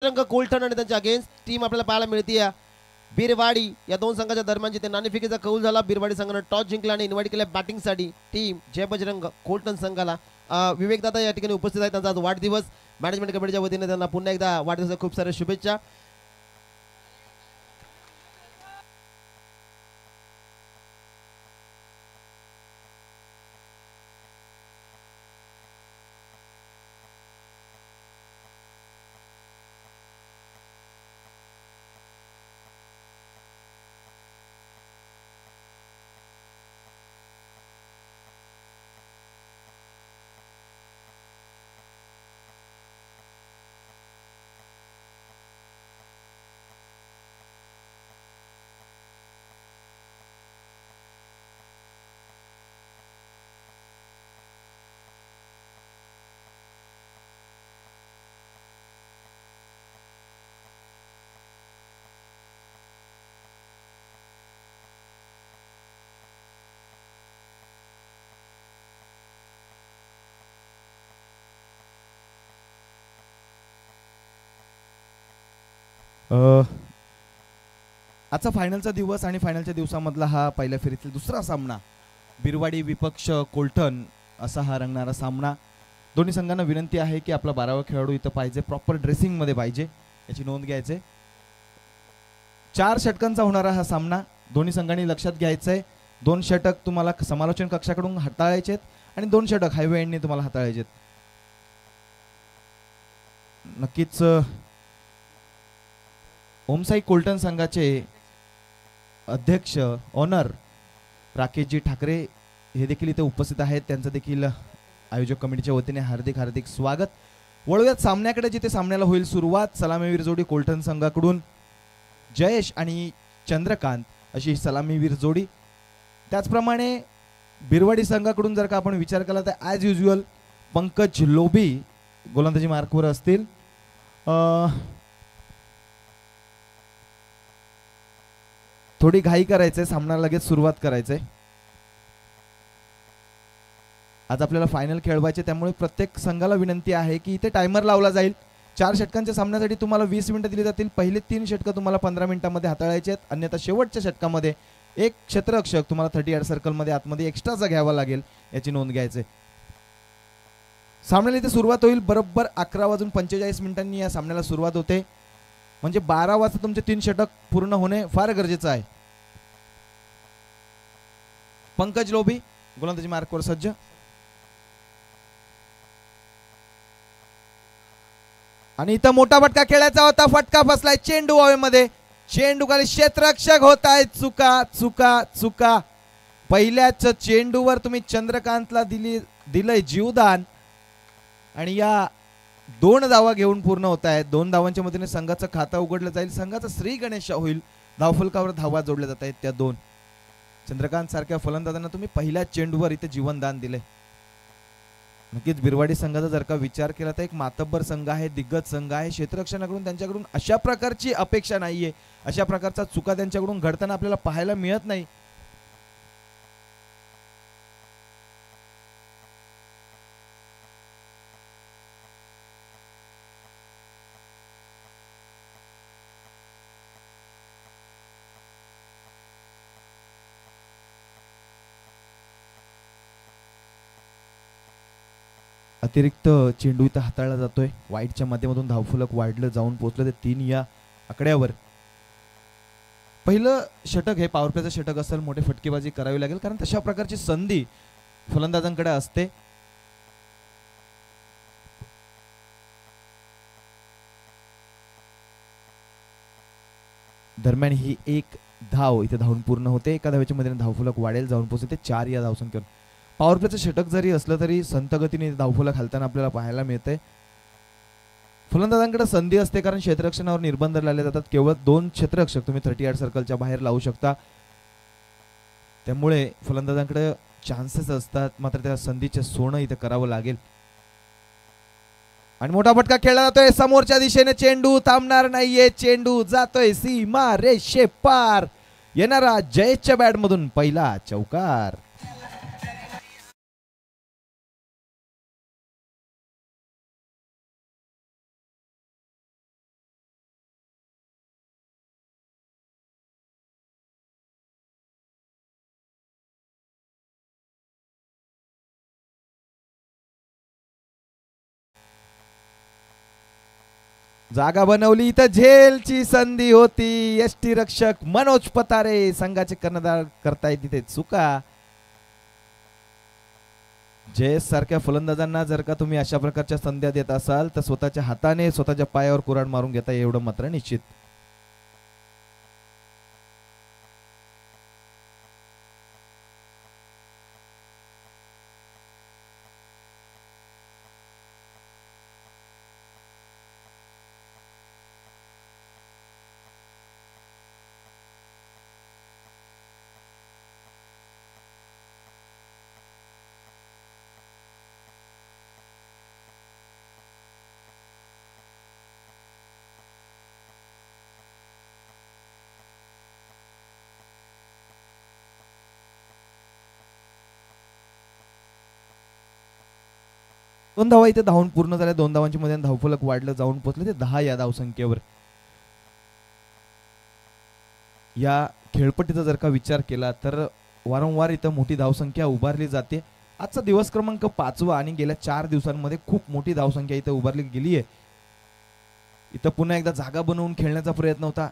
रंग कोलठण आणि त्यांच्या अगेन्स्ट टीम आपल्याला पाहायला मिळते. बिरवाडी या दोन संघाच्या दरम्यान जिथे नाणेफेकीचा कौल झाला. बिरवाडी संघाने टॉस जिंकला आणि इन्व्हाइट केल्या बॅटिंगसाठी टीम जय बजरंग कोलठण संघाला. विवेक दादा या ठिकाणी उपस्थित आहेत. त्यांचा आज वाढदिवस. मॅनेजमेंट कमिटीच्या वतीने त्यांना पुन्हा एकदा वाढदिवसाच्या खूप साऱ्या शुभेच्छा. आजचा फायनलचा दिवस आणि फायनलच्या दिवसामधला हा पहिल्या फेरीतील दुसरा सामना. बिरवाडी विपक्ष कोलठण असा हा रंगणारा सामना. दोन्ही संघांना विनंती आहे की आपला 12वा खेळाडू इथं पाहिजे, प्रॉपर ड्रेसिंगमध्ये पाहिजे, याची नोंद घ्यायचे. 4 षटकांचा होणारा हा सामना दोन्ही संघांनी लक्षात घ्यायचा आहे. 2 षटक तुम्हाला समालोचन कक्षाकडून हाताळायचे आहेत आणि 2 षटक हायवे एंडने तुम्हाला हाताळायचे आहेत. नक्कीच ओमसाई कोलठण संघाचे अध्यक्ष ऑनर राकेशजी ठाकरे हे देखील इथे उपस्थित आहेत. त्यांचं देखील आयोजक कमिटीच्या वतीने हार्दिक हार्दिक स्वागत. वळूयात सामन्याकडे, जिथे सामन्याला होईल सुरुवात. सलामीवीर जोडी कोलठण संघाकडून जयेश आणि चंद्रकांत अशी सलामीवीर जोडी. त्याचप्रमाणे बिरवाडी संघाकडून जर का आपण विचार केला तर ॲज युज्युअल पंकज लोभी गोलंदाजी मार्कवर असतील. थोडी घाई करायचंय, सामना लगेच सुरुवात करायचंय. आज आपल्याला फायनल खेळवायचे, त्यामुळे प्रत्येक संघाला विनंती आहे की इथे टायमर लावला जाईल. 4 षटकांच्या सामन्यासाठी तुम्हाला 20 मिनिटं दिली जातील. पहिले 3 षटकं तुम्हाला 15 मिनिटांमध्ये हाताळायचे आहेत. अन्यथा शेवटच्या षटकामध्ये एक क्षेत्ररक्षक तुम्हाला 30 यार्ड सर्कलमध्ये आतमध्ये एक्स्ट्राचा घ्यावा लागेल, याची नोंद घ्यायचे. सामन्याला इथे सुरुवात होईल बरोबर 11:45 या सामन्याला सुरुवात होते. म्हणजे 12 वाजता तुमचे 3 षटक पूर्ण होणे फार गरजेचं आहे. पंकज लोभी गोलंदाजी मार्कवर सज्ज. आणि इथं मोठा फटका खेळायचा होता, फटका फसलाय. चेंडू हवेमध्ये, चेंडू खाली, क्षेत्ररक्षक होत आहे. चुका चुका चुका. पहिल्याच चेंडूवर तुम्ही चंद्रकांतला दिलंय जीवदान आणि या 2 धावा घेऊन पूर्ण होत आहेत. 2 धावांच्या मदतीने संघाचं खातं उघडलं जाईल. संघाचा श्री गणेश होईल. धावफलकावर धावा जोडल्या जात आहेत त्या 2. चंद्रकांत सारख्या फलंदाजांना तुम्ही पहिल्या चेंडूवर इथे जीवनदान दिले. नक्कीच बिरवाडी संघाचा जर का विचार केला तर एक मातब्बर संघ आहे, दिग्गज संघ आहे. क्षेत्ररक्षणाकडून त्यांच्याकडून अशा प्रकारची अपेक्षा नाहीये, अशा प्रकारचा चुका त्यांच्याकडून घडताना आपल्याला पाहायला मिळत नाही. अतिरिक्त चेंडू इथं हाताळला जातोय. वाईटच्या माध्यमातून धावफलक वाढलं जाऊन पोहोचलं ते 3 या आकड्यावर. पहिलं षटक हे पॉवर प्लेचं षटक असेल. मोठे फटकेबाजी करावी लागेल, कारण तशा प्रकारची संधी फलंदाजांकडे असते. दरम्यान ही 1 धाव इथे धावून पूर्ण होते. एका धावेच्या मदतीने धावफलक वाढेल, जाऊन पोहोचते 4 या धावसंख्येवर. पॉवर प्लेचं षटक जरी असलं तरी संत गतीने धावफलक घालताना आपल्याला पाहायला मिळते. फलंदाजांकडे संधी असते, कारण क्षेत्ररक्षणावर निर्बंध लावले जातात. केवळ 2 क्षेत्ररक्षक तुम्ही 30 यार्ड सर्कलच्या बाहेर लावू शकता. त्यामुळे फलंदाजांकडे चान्सेस असतात, मात्र त्या संधीचे सोनं इथे करावं लागेल. आणि मोठा फटका खेळला जातोय समोरच्या दिशेने. चेंडू थांबणार नाहीये, चेंडू जातोय सीमा रेषे पार. येणारा जयेशच्या बॅटमधून पहिला चौकार. जागा बनवली इथं झेलची संधी होती. यष्टी रक्षक मनोज पतारे संघाचे कर्णधार करतायत तिथे चुका. जयेश सारख्या फलंदाजांना जर का तुम्ही अशा प्रकारच्या संध्या देत असाल तर स्वतःच्या हाताने स्वतःच्या पायावर कुऱ्हाड मारून घेता एवढं मात्र निश्चित. दोन धावा इथे धावून पूर्ण झाल्या. 2 धावांची मध्ये धावफलक वाढलं जाऊन पोहोचले ते 10 या धावसंख्येवर. या खेळपट्टीचा जर का विचार केला तर वारंवार इथं मोठी धावसंख्या उभारली जाते. आजचा दिवस क्रमांक 5वा आणि गेल्या 4 दिवसांमध्ये खूप मोठी धावसंख्या इथं उभारली गेली आहे. इथं पुन्हा एकदा जागा बनवून खेळण्याचा प्रयत्न होता.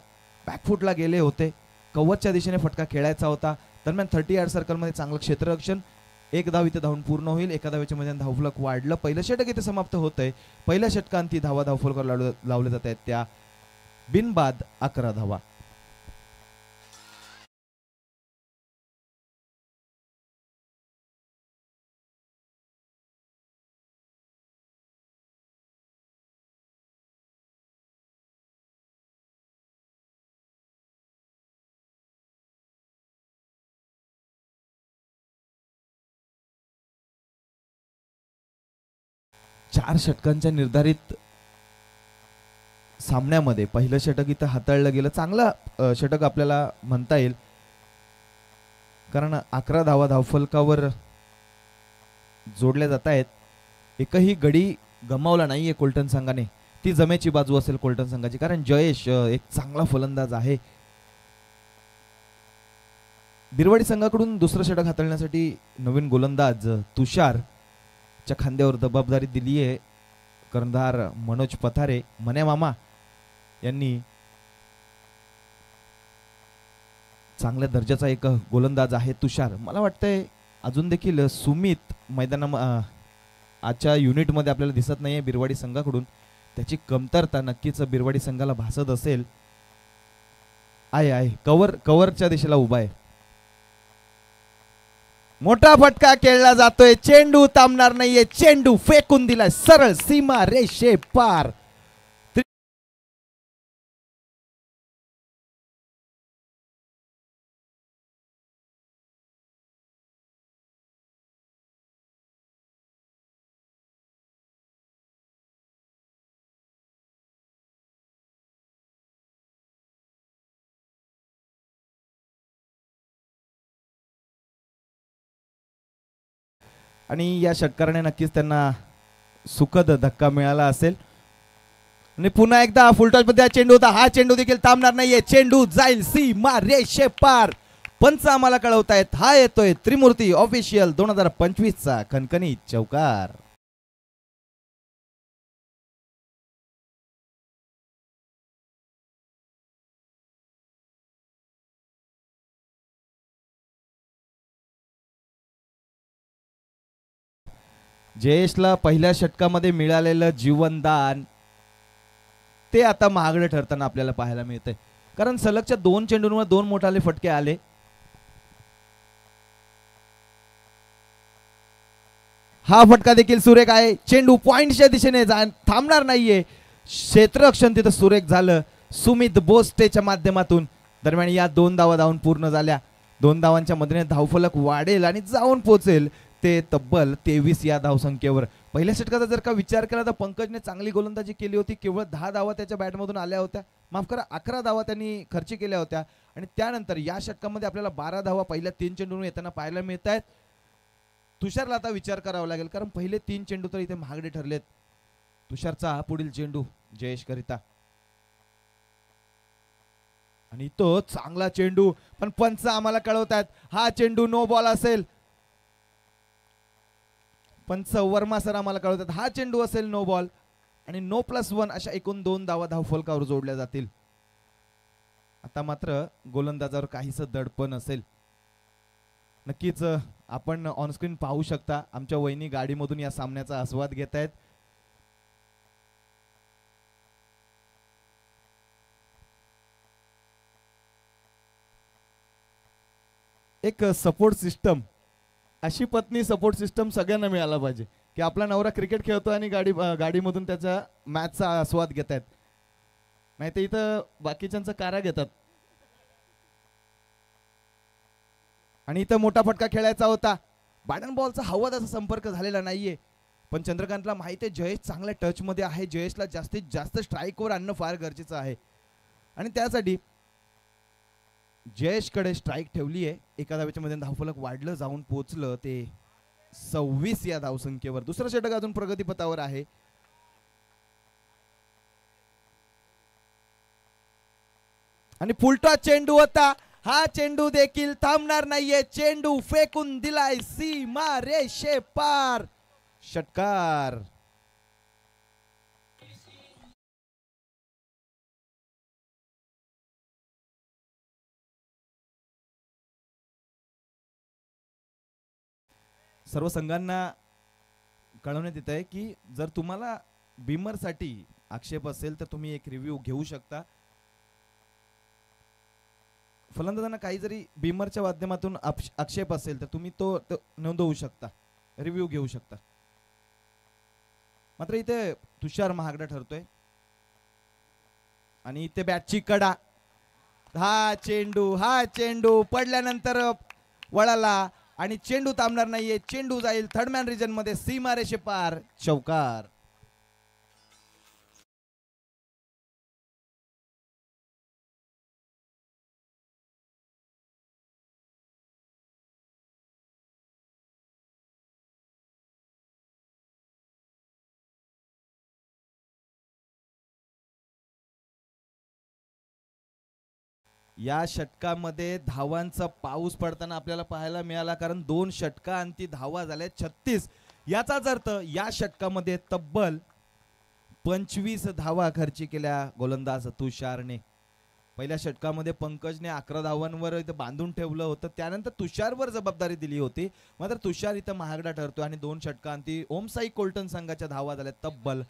बॅकफुटला गेले होते. कव्हरच्या दिशेने फटका खेळायचा होता. दरम्यान 30 यार्ड सर्कलमध्ये चांगलं क्षेत्ररक्षण. 1 धाव इथे धावून पूर्ण होईल. एका धावेच्या मध्ये धावफलक वाढलं. पहिलं षटक इथे समाप्त होतंय. पहिल्या षटकांती धावा धावफलकावर लावले जात आहेत त्या बिनबाद 11 धावा. चार षटकांच्या निर्धारित सामन्यामध्ये पहिलं षटक इथं हाताळलं गेलं. चांगला षटक आपल्याला म्हणता येईल कारण 11 धावा धावफलकावर जोडल्या जात आहेत. एकही गडी गमावला नाहीये कोल्टन संघाने. ती जमेची बाजू असेल कोल्टन संघाची कारण जयेश एक चांगला फलंदाज आहे. बिरवाडी संघाकडून दुसरं षटक हाताळण्यासाठी नवीन गोलंदाज तुषार च्या खांद्यावर जबाबदारी दिली आहे. कर्णधार मनोज पथारे मने मामा यांनी चांगल्या दर्जाचा एक गोलंदाज आहे तुषार. मला वाटतंय अजून देखील सुमित आजच्या युनिटमध्ये आपल्याला दिसत नाहीये बिरवाडी संघाकडून. त्याची कमतरता नक्कीच बिरवाडी संघाला भासत असेल. आहे कव्हरच्या दिशेला उभा आहे. मोठा फटका खेळला जातोय. चेंडू थांबणार नाहीये. चेंडू फेकून दिलाय सरळ सीमा रेषे पार. आणि या षटकाराने नक्कीच त्यांना सुखद धक्का मिळाला असेल. आणि पुन्हा एकदा फुलटॉस मध्ये चेंडू होता. हा चेंडू देखील थांबणार नाहीये. चेंडू जाईल सीमा रेषे पार. पंच आम्हाला कळवतायत हा येतोय त्रिमूर्ती ऑफिशियल 2025 चा खणखणीत चौकार. जयेशला पहिल्या षटकामध्ये मिळालेलं जीवनदान ते आता महागडे ठरताना आपल्याला पाहायला मिळतंय. कारण सलगच्या 2 चेंडूंवर 2 मोठाले फटके आले. हा फटका देखील सुरेख आहे. चेंडू पॉइंटच्या दिशेने थांबणार नाहीये. क्षेत्ररक्षण तिथं सुरेख झालं सुमित बोस्टेच्या माध्यमातून. दरम्यान या 2 धावा धावून पूर्ण झाल्या. 2 धावांच्या मदतीने धावफलक वाढेल आणि जाऊन पोहोचेल ते तब्बल 23 या धावसंख्येवर. पहिल्या षटकाचा जर का विचार केला तर पंकजने चांगली गोलंदाजी केली होती. केवळ 10 धावा त्याच्या बॅटमधून आल्या होत्या. माफ करा 11 धावा त्यांनी खर्च केल्या होत्या. आणि त्यानंतर या षटकामध्ये आपल्याला 12 धावा पहिल्या 3 चेंडूंवर येताना पाहायला मिळत आहेत. तुषारला आता विचार करावा लागेल कारण पहिले 3 चेंडू तर इथे महागडे ठरलेत. तुषारचा हा पुढील चेंडू जयेश करिता. आणि तो चांगला चेंडू पण पंच आम्हाला कळवतात हा चेंडू नो बॉल असेल. पंच वर्मा सर आम्हाला कळवतात हा चेंडू असेल नो बॉल. आणि नो +1 अशा एकूण 2 धावा धावफलकावर जोडल्या जातील. आता मात्र गोलंदाजावर काहीच दडपण असेल. नक्कीच आपण ऑनस्क्रीन पाहू शकता, आमच्या वहिनी गाडीमधून या सामन्याचा आस्वाद घेत आहेत. एक सपोर्ट सिस्टम, अशी पत्नी सपोर्ट सिस्टम सगळ्यांना मिळाला पाहिजे की आपला नवरा क्रिकेट खेळतो आणि गाडीमधून त्याच्या मॅचचा आस्वाद घेत आहेत. नाही तर इथं बाकीच्यांचं कारा घेतात. आणि इथं मोठा फटका खेळायचा होता. बॅट बॉलचा हवा असा संपर्क झालेला नाहीये, पण चंद्रकांतला माहिती आहे जयेश चांगल्या टच मध्ये आहे. जयेशला जास्तीत जास्त स्ट्राईकवर आणणं फार गरजेचं आहे आणि त्यासाठी जयेशकडे स्ट्राईक ठेवली आहे. एका धावेच्या मध्ये धावफलक वाढलं, जाऊन पोहोचलं ते 26 या धावसंख्येवर. दुसरं षटक अजून प्रगतीपथावर आहे. आणि फुलटॉस चेंडू होता. हा चेंडू देखील थांबणार नाहीये. चेंडू फेकून दिलाय सीमा रेषे पार. षटकार. सर्व संघांना कळवण्यात येत आहे की जर तुम्हाला बीमरसाठी आक्षेप असेल तर तुम्ही एक रिव्ह्यू घेऊ शकता. फलंदाजांना काही जरी बीमरच्या माध्यमातून आक्षेप असेल तर तुम्ही तो नोंदवू शकता, रिव्ह्यू घेऊ शकता. मात्र इथे तुषार महागडा ठरतोय आणि इथे बॅटची कडा. हा चेंडू पडल्यानंतर वळाला आणि चेंडू थांबणार नाहीये. चेंडू जाईल थर्ड मॅन रिजन मध्ये, सीमारेषे पार. चौकार. या षटकामध्ये धावांचा पाऊस पडताना आपल्याला पाहायला मिळाला, कारण 2 षटकांती धावा झाल्या 36. याचाच अर्थ या षटकामध्ये तब्बल 25 धावा खर्ची केल्या गोलंदाज तुषारने. पहिल्या षटकामध्ये पंकजने 11 धावांवर इथं बांधून ठेवलं होतं, त्यानंतर तुषारवर जबाबदारी दिली होती. मात्र तुषार इथं महागडा ठरतो आणि 2 षटकांती ओमसाई कोल्टन संघाच्या धावा झाल्या तब्बल.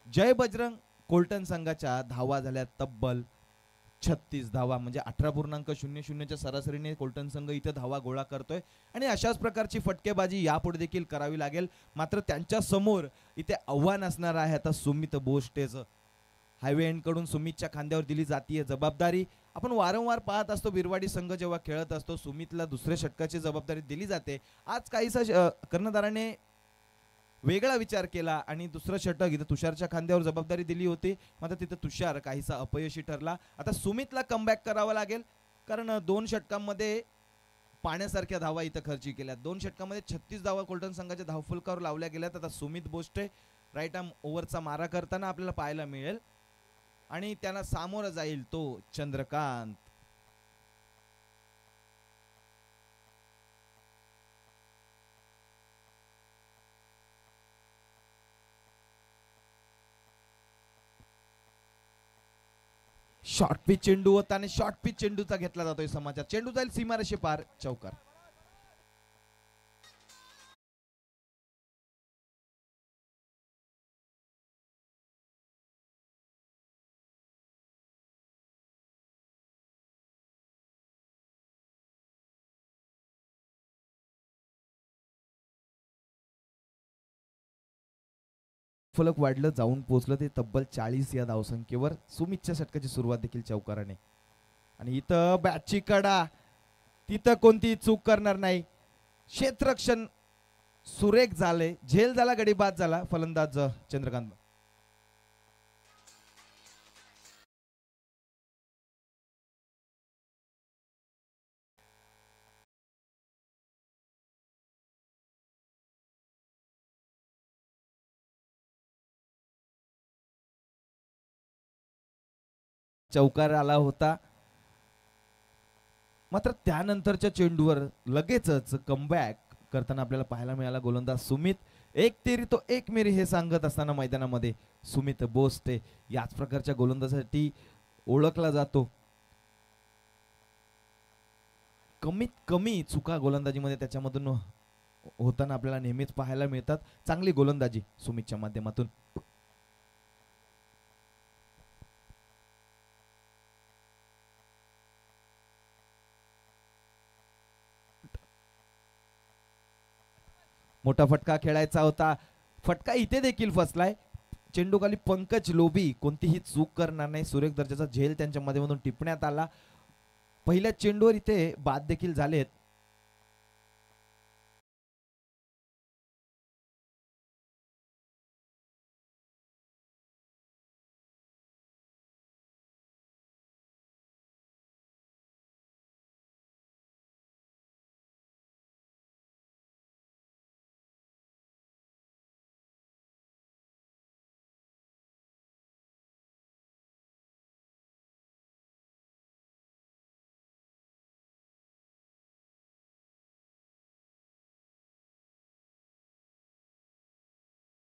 जय बजरंग कोल्टन संघाच्या धावा झाल्या तब्बल 36 धावा, म्हणजे 18.00च्या सरासरीने कोल्टन संघ इथे धावा गोळा करतोय. आणि अशाच प्रकारची फटकेबाजी यापुढे देखील करावी लागेल. मात्र त्यांच्या समोर इथे आव्हान असणार आहे आता सुमित बोस्टेचं. हायवे एंड कडून सुमितच्या खांद्यावर दिली जातीय जबाबदारी. आपण वारंवार पाहत असतो बिरवाडी संघ जेव्हा खेळत असतो सुमितला दुसऱ्या षटकाची जबाबदारी दिली जाते. आज काहीसा कर्णधाराने वेगळा विचार केला आणि दुसरं षटक इथं तुषारच्या खांद्यावर जबाबदारी दिली होती. मात्र तिथं तुषार काहीसा अपयशी ठरला. आता सुमितला कमबॅक करावा लागेल, कारण 2 षटकांमध्ये पाण्यासारख्या धावा इथं खर्ची केल्या. 2 षटकांमध्ये 36 धावा कोल्टन संघाच्या धावफलकावर लावल्या गेल्यात. आता सुमित बोस्टे राईट आर्म ओव्हरचा मारा करताना आपल्याला पाहायला मिळेल आणि त्यांना सामोरं जाईल तो चंद्रकांत. शॉर्ट पिच चेंडू होता आणि शॉर्ट पिच चेंडूचा घेतला जातोय समाचार. चेंडू जाईल सीमारेषे पार. चौकार. फलक वाढलं, जाऊन पोहोचलं ते तब्बल 40 या धावसंख्येवर. सुमितच्या षटकाची सुरुवात देखील चौकाराने. आणि इथं बॅटची कडा, तिथं कोणती चूक करणार नाही. क्षेत्ररक्षण सुरेख झाले, झेल झाला, गडी बाद झाला. फलंदाज चंद्रकांत. चौकार आला होता. मात्र त्यानंतरच्या चेंडूवर लगेचच कमबॅक करताना आपल्याला पाहायला मिळाला गोलंदाज सुमित. एक तेरी तो एक मेरी हे सांगत असताना मैदानामध्ये सुमित बोस्टे याच प्रकारच्या गोलंदाजासाठी ओळखला जातो. कमीत कमी चुका गोलंदाजीमध्ये त्याच्यामधून होताना आपल्याला नेहमीच पाहायला मिळतात. चांगली गोलंदाजी सुमितच्या माध्यमातून. मोठा फटका खेळायचा होता. फटका इथे देखील फसलाय. चेंडू खाली पंकज लोभी कोणतीही चूक करणार नाही. सुरेख दर्जाचा झेल त्यांच्या माध्यमातून टिपण्यात आला. पहिल्या चेंडूवर इथे बाद देखील झालेत.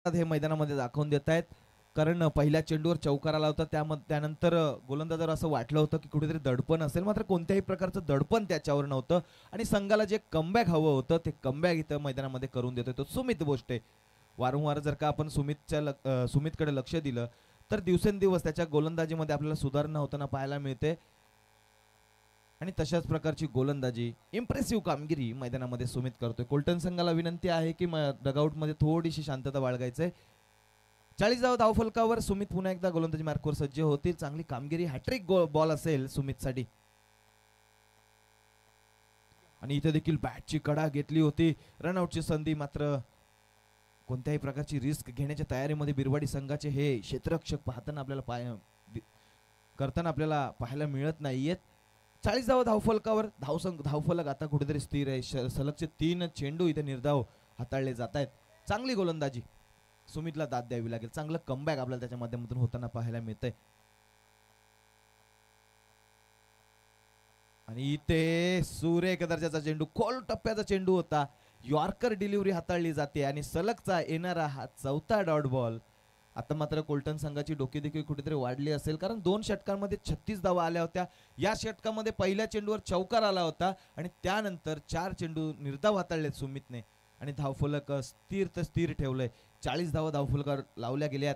हे मैदानामध्ये दाखवून देत आहेत. कारण पहिल्या चेंडूवर चौकार आला होता. त्यानंतर गोलंदाजावर असं वाटलं होतं की कुठेतरी दडपण असेल, मात्र कोणत्याही प्रकारचं दडपण त्याच्यावर नव्हतं आणि संघाला जे कमबॅक हवं होतं ते कमबॅक इथं मैदानामध्ये करून देतोय तो सुमित बोस्टे. वारंवार जर का आपण सुमितकडे लक्ष दिलं तर दिवसेंदिवस त्याच्या गोलंदाजीमध्ये आपल्याला सुधारणा होताना पाहायला मिळते आणि तशाच प्रकारची गोलंदाजी इम्प्रेसिव्ह कामगिरी मैदानामध्ये सुमित करतोय. कोल्टन संघाला विनंती आहे की डगआउटमध्ये थोडीशी शांतता बाळगायचंय. 40 धावफलकावर सुमित पुन्हा एकदा गोलंदाजी मार्कवर सज्ज होतील. चांगली कामगिरी, हॅट्रिक बॉल असेल सुमितसाठी. आणि इथे देखील बॅटची कडा घेतली होती. रनआउटची संधी, मात्र कोणत्याही प्रकारची रिस्क घेण्याच्या तयारीमध्ये बिरवाडी संघाचे हे क्षेत्ररक्षक पाहताना आपल्याला पाहायला मिळत नाहीयेत. 40 धावफलकावर धावफलक आता कुठेतरी स्थिर आहे. सलगचे 3 चेंडू इथे निर्धाव हाताळले जात आहेत. चांगली गोलंदाजी सुमितला दाद द्यावी लागेल. चांगलं कमबॅक आपल्याला त्याच्या माध्यमातून होताना पाहायला मिळतंय. आणि इथे सुरेख दर्जाचा चेंडू, खोल टप्प्याचा चेंडू होता. यॉर्कर डिलिव्हरी हाताळली जाते आणि सलगचा येणारा हा 4था डॉट बॉल. आता मात्र कोल्टन संघाची डोकी देखील कुठेतरी वाढली असेल, कारण 2 षटकांमध्ये 36 धावा आल्या होत्या. या षटकामध्ये पहिल्या चेंडूवर चौकार आला होता आणि त्यानंतर 4 चेंडू निर्धाव हाताळलेत सुमितने आणि धावफलक स्थिर ठेवलंय. 40 धावफलकावर लावल्या गेल्यात.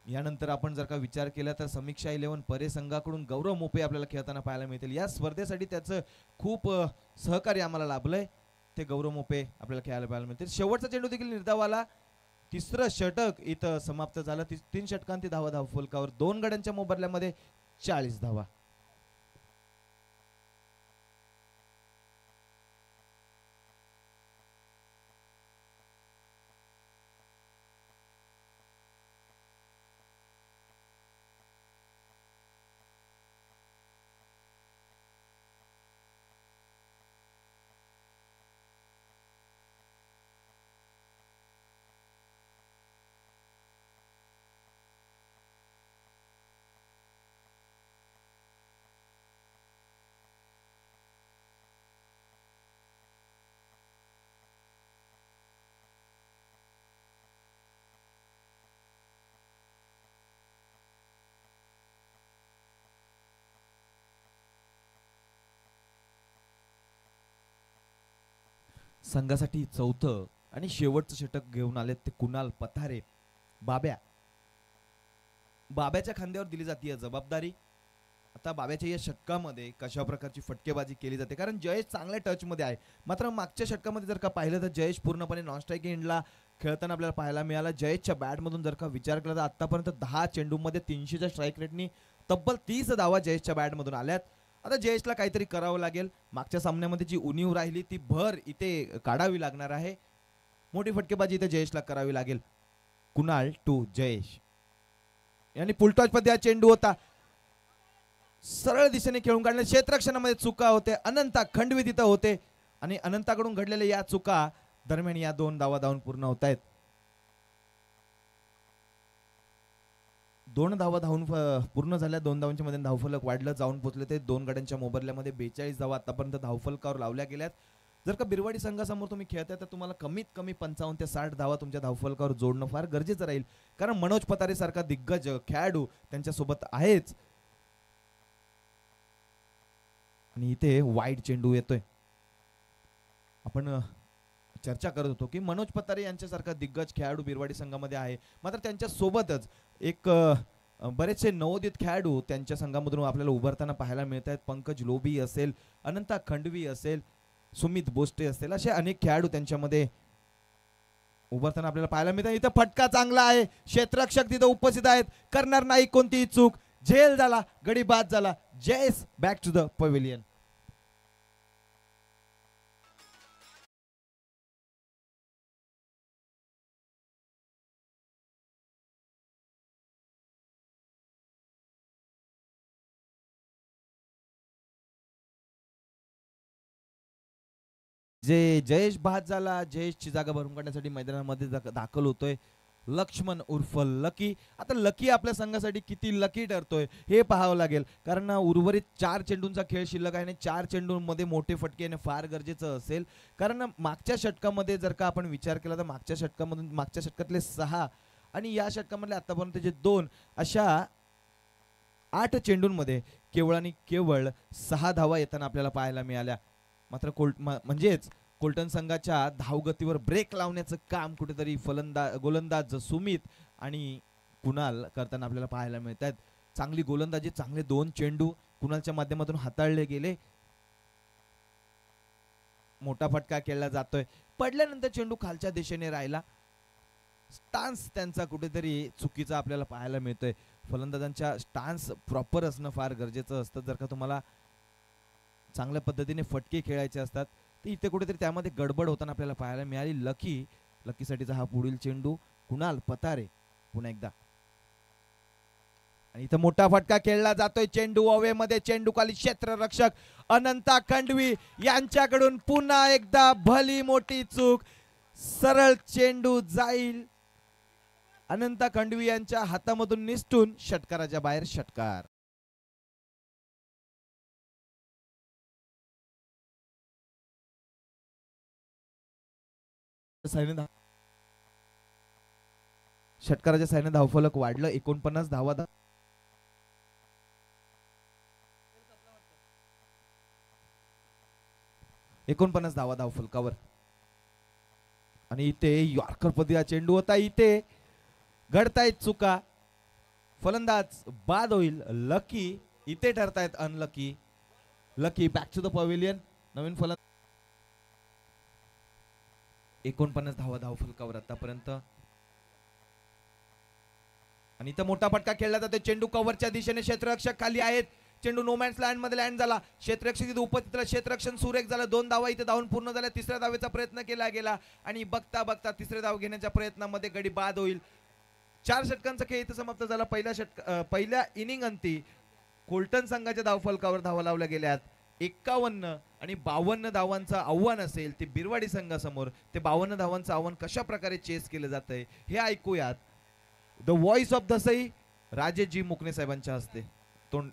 यानंतर आपण जर का विचार केला तर समीक्षा 11 परे संघाकडून गौरव मोपे आपल्याला खेळताना पाहायला मिळतील. या स्पर्धेसाठी त्याचं खूप सहकार्य आम्हाला लाभलंय. ते गौरव मोपे आपल्याला खेळायला पाहायला मिळतील. शेवटचा चेंडू देखील निर्धाव आला. 3रं षटक इथं समाप्त झालं. 3 षटकांती धावफलकावर 2 गड्यांच्या मोबदल्यामध्ये 40 धावा. संघासाठी 4थं आणि शेवटचं षटक घेऊन आले ते कुणाल पथारे. बाब्याच्या खांद्यावर दिली जाते जबाबदारी. आता बाब्याच्या या षटकामध्ये कशा प्रकारची फटकेबाजी केली जाते, कारण जयेश चांगल्या टच मध्ये आहे. मात्र मागच्या षटकामध्ये जर का पाहिलं तर जयेश पूर्णपणे नॉन स्ट्राईक एंडला खेळताना आपल्याला पाहायला मिळाला. जयेशच्या बॅटमधून जर का विचार केला तर आतापर्यंत 10 चेंडूमध्ये 300च्या स्ट्राईक रेटनी तब्बल 30 धावा जयेशच्या बॅटमधून आल्यात. आता जयेशला काहीतरी करावं लागेल. मागच्या सामन्यामध्ये जी उणीव राहिली ती भर इथे काढावी लागणार आहे. मोठी फटकेबाजी इथे जयेशला करावी लागेल. कुणाल टू जयेश यांनी फुलटॉच मध्ये चेंडू होता. सरळ दिशेने खेळून काढले. क्षेत्ररक्षणामध्ये चुका होते. अनंता खंडवी तिथं होते आणि अनंताकडून घडलेल्या या चुका दरम्यान या 2 धावा धावून पूर्ण होत आहेत. 2 धावा धावून पूर्ण झाल्या. 2 धावांच्या मध्ये धावफलक वाढलं, जाऊन पोहोचले ते 2 गड्यांच्या मोबदल्यामध्ये 42 धावा आतापर्यंत धावफलकावर लावल्या गेल्यात. जर का बिरवाडी संघासमोर तुम्ही खेळताय तर तुम्हाला कमीत कमी 55 ते 60 धावा तुमच्या धावफलकावर जोडणं फार गरजेचं राहील, कारण मनोज पतारे सारखा दिग्गज खेळाडू त्यांच्या सोबत आहेच. आणि इथे वाईड चेंडू येतोय. आपण चर्चा करत होतो की मनोज पतारे यांच्यासारखा दिग्गज खेळाडू बिरवाडी संघामध्ये आहे, मात्र त्यांच्या सोबतच एक बरेचसे नवोदित खेळाडू त्यांच्या संघामधून आपल्याला उभरताना पाहायला मिळत आहेत. पंकज लोभी असेल, अनंता खंडवी असेल, सुमित बोस्टे असेल, असे अनेक खेळाडू त्यांच्यामध्ये उभरताना आपल्याला पाहायला मिळतात. इथं फटका चांगला आहे, क्षेत्ररक्षक तिथं उपस्थित आहेत, करणार नाही कोणतीही चूक. झेल झाला, गडी बाद झाला. Jayesh back to the pavilion. जे जयेश बाद झाला, जयेशची जागा भरून काढण्यासाठी मैदानामध्ये दाखल होतोय लक्ष्मण उर्फ लकी. आता लकी आपल्या संघासाठी किती लकी ठरतोय हे पाहावं लागेल, कारण उर्वरित 4 चेंडूंचा खेळ शिल्लक आहे आणि 4 चेंडूंमध्ये मोठे फटके येणे फार गरजेचं असेल. कारण मागच्या षटकामध्ये जर का आपण विचार केला तर मागच्या षटकातले 6 आणि या षटकामधले आतापर्यंतचे 2 अशा 8 चेंडूंमध्ये केवळ आणि केवळ 6 धावा येताना आपल्याला पाहायला मिळाल्या. मात्र म्हणजेच कोल्टन संघाच्या धावगतीवर ब्रेक लावण्याचं काम कुठेतरी गोलंदाज सुमित आणि कुणाल करताना आपल्याला पाहायला मिळत आहेत. चांगली गोलंदाजी, चांगले 2 चेंडू कुणालच्या माध्यमातून हाताळले गेले. मोठा फटका खेळला जातोय. पडल्यानंतर चेंडू खालच्या दिशेने राहिला. स्टान्स त्यांचा कुठेतरी चुकीचा आपल्याला पाहायला मिळतोय. फलंदाजांच्या स्टान्स प्रॉपर असणं फार गरजेचं असतं. जर का तुम्हाला चांगल्या पद्धतीने फटके खेळायचे असतात तर इथे कुठेतरी त्यामध्ये गडबड होताना आपल्याला पाहायला मिळाली. लकीसाठीचा हा पुढील चेंडू कुणाल पतारे पुन्हा एकदा. आणि इथं मोठा फटका खेळला जातोय. चेंडू हवेमध्ये, चेंडू खाली क्षेत्ररक्षक अनंता खंडवी यांच्याकडून पुन्हा एकदा भली मोठी चूक. सरळ चेंडू जाईल अनंता खंडवी यांच्या हातामधून निसटून षटकाराच्या बाहेर. षटकार षटकाराच्या साहाय्याने धावफलक वाढलं. 49 धावा 49 धावा धावफलकावर. आणि इथे यॉर्कर पद्धतीचा चेंडू होता. इथे घडतायत चुका. फलंदाज बाद होईल. लकी इथे ठरतायत unlucky. Lucky back to the pavilion. नवीन फलंदाज. 49 धावा धावफलकावर आतापर्यंत. आणि इथं मोठा फटका खेळला जातो. चेंडू कव्हरच्या दिशेने, क्षेत्ररक्षक खाली आहेत. चेंडू नोमॅन्स लँड मध्ये लँड झाला. क्षेत्ररक्षक तिथे उपस्थित, क्षेत्ररक्षण सुरेख झालं. 2 धावा इथे धावून पूर्ण झाल्या. तिसऱ्या धावेचा प्रयत्न केला गेला आणि बघता बघता तिसरे धाव घेण्याच्या प्रयत्नामध्ये गडी बाद होईल. 4 षटकांचा खेळ इथे समाप्त झाला. पहिल्या इनिंग अंती कोल्टन संघाच्या धावफलकावर धावा लावल्या गेल्यात 51 आणि 52 धावांचं आव्हान असेल ते बिरवाडी संघासमोर. ते 52 धावांचं आव्हान कशा प्रकारे चेस केलं जातंय हे ऐकूयात. The voice of Dasai Rajesh ji मुकणे साहेबांच्या हस्ते. तोंड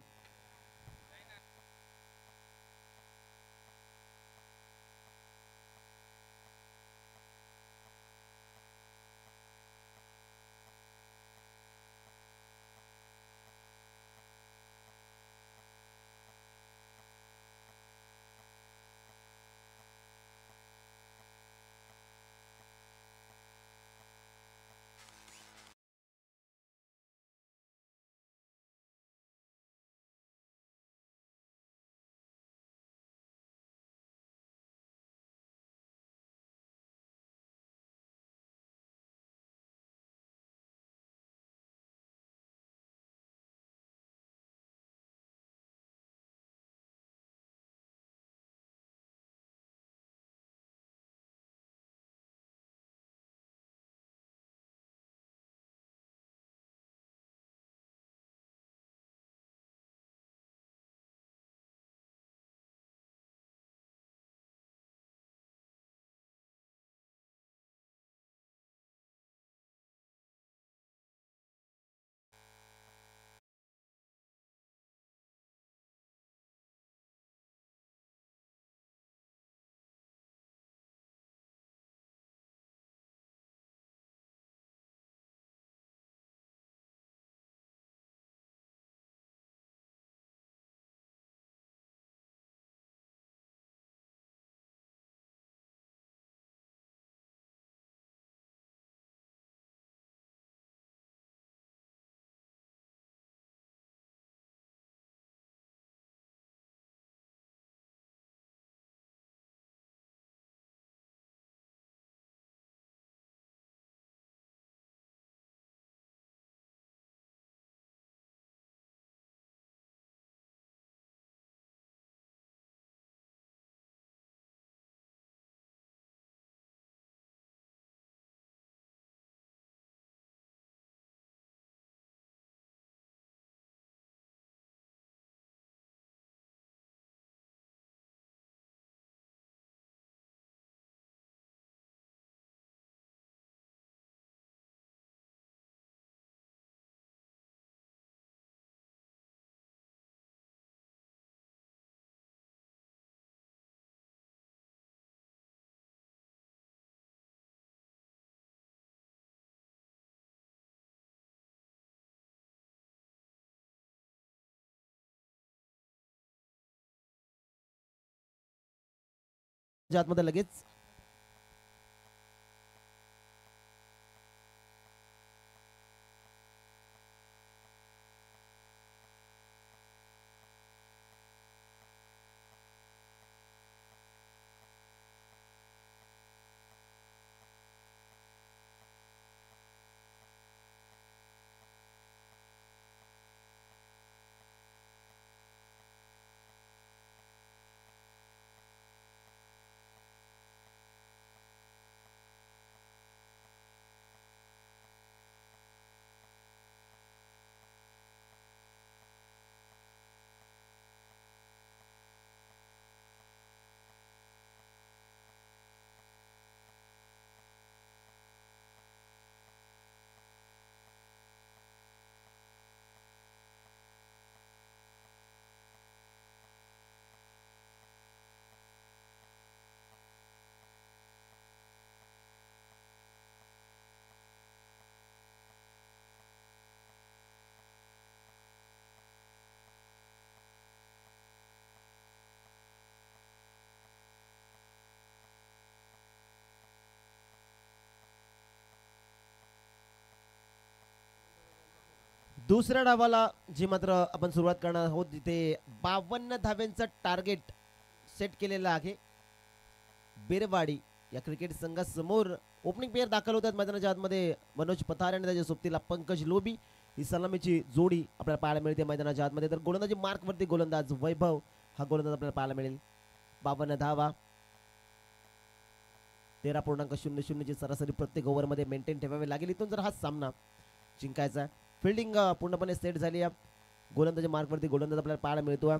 आतमध्ये लगेच दुसऱ्या डावाला जी मात्र आपण सुरुवात करणार आहोत तिथे 52 धाव्यांचा टार्गेट सेट केलेला आहे बिरवाडी या क्रिकेट संघासमोर. ओपनिंग प्लेयर दाखल होतात मैदानाच्या आतमध्ये मनोज पथारे आणि त्याच्या सोबतीला पंकज लोबी. ही सलामीची जोडी आपल्याला पाहायला मिळते मैदानाच्या आतमध्ये. तर गोलंदाजी मार्कवरती गोलंदाज वैभव हा गोलंदाज आपल्याला पाहायला मिळेल. 52 धावा, 13.00 ची सरासरी प्रत्येक ओव्हरमध्ये मेंटेन ठेवावी लागेल इथून जर हा सामना जिंकायचा. फिल्डिंग पूर्णपणे सेट झाली आहे. गोलंदाजी मार्कवरती गोलंदाज आपल्याला पाहायला मिळतो.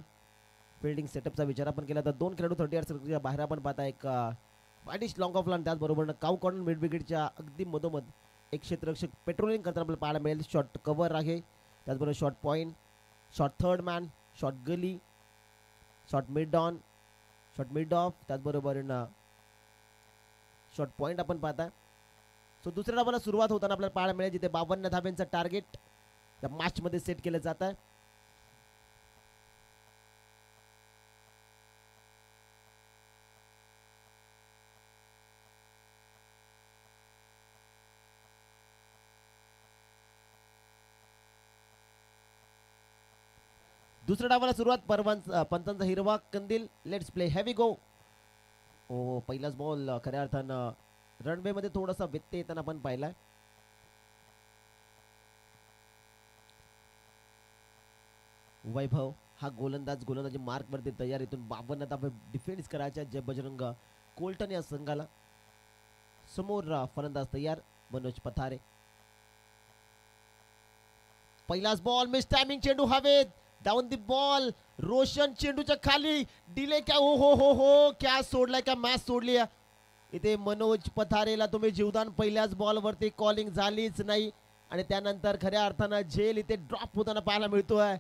फिल्डिंग सेटअपचा विचार आपण केला तर 2 खेळाडू 30 सर्कलच्या बाहेर आपण पाहता एक वाईडिश लॉंग ऑफ लाईन, त्याचबरोबर काऊ कॉर्नर मिड विकेटच्या अगदी मधोमध एक क्षेत्ररक्षक पेट्रोलिंग करताना आपल्याला पाहायला मिळेल. शॉर्ट कव्हर आहे, त्याचबरोबर short point, short third man, short gully, short mid on, short mid off, त्याचबरोबर शॉर्ट पॉईंट आपण पाहता. सो दुसऱ्या डावाला सुरुवात होताना आपल्याला पाहायला मिळेल जिथे 52 धाब्यांचा टार्गेट या मॅच मध्ये सेट केलं जात आहे. दुसऱ्या डावाला सुरुवात पंतांचा हिरवा कंदील. लेट्स प्ले, हेवी गो. ओ पहिलाच बॉल खऱ्या अर्थानं रनवे मध्ये थोडासा व्यत्यय येताना आपण पाहिलाय. वैभव हा गोलंदाजी मार्क वरती तयार. इथून 52 धावा डिफेन्स करायच्या जय बजरंग कोल्टन या संघाला. समोर फलंदाज तयार मनोज पथारे. पहिलाच बॉल, मिस टायमिंग, चेंडू हवेत, डाऊन दी बॉल. रोशन चेंडूच्या खाली डिले क्या, हो हो हो हो क्या सोडलाय, क्या मॅच सोडली. इथे मनोज पथारेला तुम्ही जीवदान पहिल्याच बॉल वरती कॉलिंग झालीच नाही आणि त्यानंतर खऱ्या अर्थानं झेल इथे ड्रॉप होताना पाहायला मिळतोय.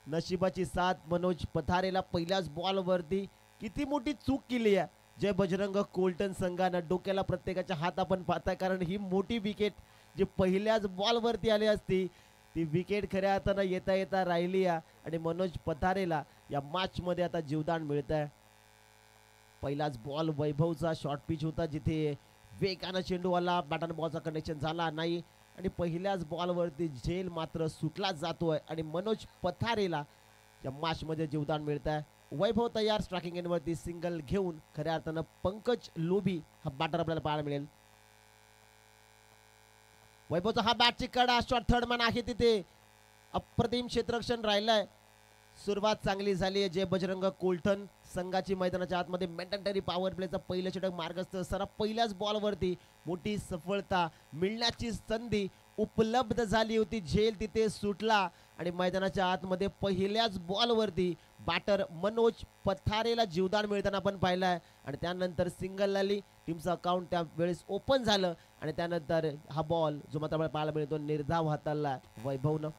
नशिबाची साथ मनोज पथारेला पहिल्याच बॉल वरती. किती मोठी चूक केली आहे जय बजरंग कोल्टन संघानं. डोक्याला प्रत्येकाच्या हात आपण पाहताय, कारण ही मोठी विकेट जी पहिल्याच बॉल वरती आली असती ती विकेट खऱ्या अर्थानं येता येता राहिली आणि मनोज पथारेला या मॅच मध्ये आता जीवदान मिळत आहे. पहिलाच बॉल वैभवचा शॉर्ट पिच होता जिथे वेगानं चेंडू आला, बॅट आणि बॉलचा कनेक्शन झाला नाही आणि पहिल्याच बॉलवरती झेल मात्र सुटला जातोय आणि मनोज पथारेला या मॅच मध्ये जीवदान मिळत आहे. वैभव तयार स्ट्रायकिंग एंडवरती सिंगल घेऊन खऱ्या अर्थानं पंकज लोबी हा बॅटर आपल्याला पाहायला मिळेल. वैभवचा हा बॅटची कडा, शॉर्ट थर्ड मॅन आहे तिथे. अप्रतिम क्षेत्ररक्षण राहिलंय. सुरुवात चांगली झाली आहे जय बजरंग कोल्टन संघाची. मैदानाच्या आतमध्ये मेंटेनरी पॉवर प्लेचा पहिलं षटक मार्गस्थ असताना पहिल्याच बॉलवरती मोठी सफलता मिळण्याची संधी उपलब्ध झाली होती. झेल तिथे सुटला आणि मैदानाच्या आतमध्ये पहिल्याच बॉलवरती बॅटर मनोज पथारेला जीवदान मिळताना आपण पाहिलंय आणि त्यानंतर सिंगल आली. टीमचं अकाउंट त्यावेळेस ओपन झालं आणि त्यानंतर हा बॉल जो मात्र पाहायला मिळतो निर्धाव हाताळला वैभवनं.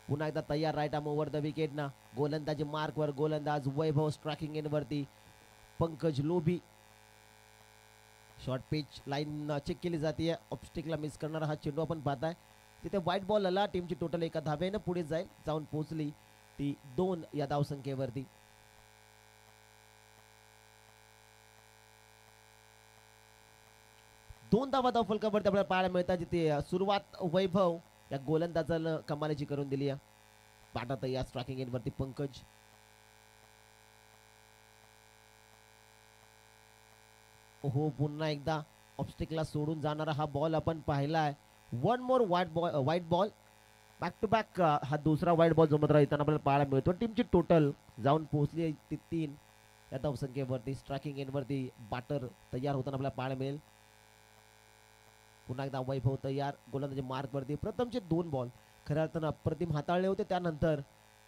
पुन्हा एकदा तयार right arm over the wicket ना. गोलंदाजी मार्कवर गोलंदाज वैभव. स्ट्रायकिंग एंड वरती Pankaj Lobi. Short pitch line check केली जाते. ऑब्स्टिकला मिस करणारा हा चेंडू आपण पाहताय. तिथे व्हाईट बॉल आला. टीमची टोटल एका धावेनं पुढे जाऊन पोहोचली ती 2 या धावसंख्येवरती. 2 धावा फलकावरती आपल्याला पाहायला मिळतात, जिथे सुरुवात वैभव या गोलंदाजानं कमालीची करून दिली आहे. पाठवत या स्ट्रायकिंग एंडवरती पंकज. हो, पुन्हा एकदा ऑब्स्टिकला सोडून जाणारा हा बॉल आपण पाहिलाय. One more white ball back to back. हा दुसरा व्हाईट बॉल जो मात्र येताना आपल्याला पाहायला मिळतो. टीमची टोटल जाऊन पोहोचली ती 3 या धावसंख्येवरती. स्ट्रायकिंग एंडवरती बॅटर तयार होताना आपल्याला पाहायला मिळेल. पुन्हा एकदा वैभव तयार गोलंदाजी मार्कवरती. प्रथमचे 2 बॉल खऱ्या अर्थानं अप्रतिम हाताळले होते. त्यानंतर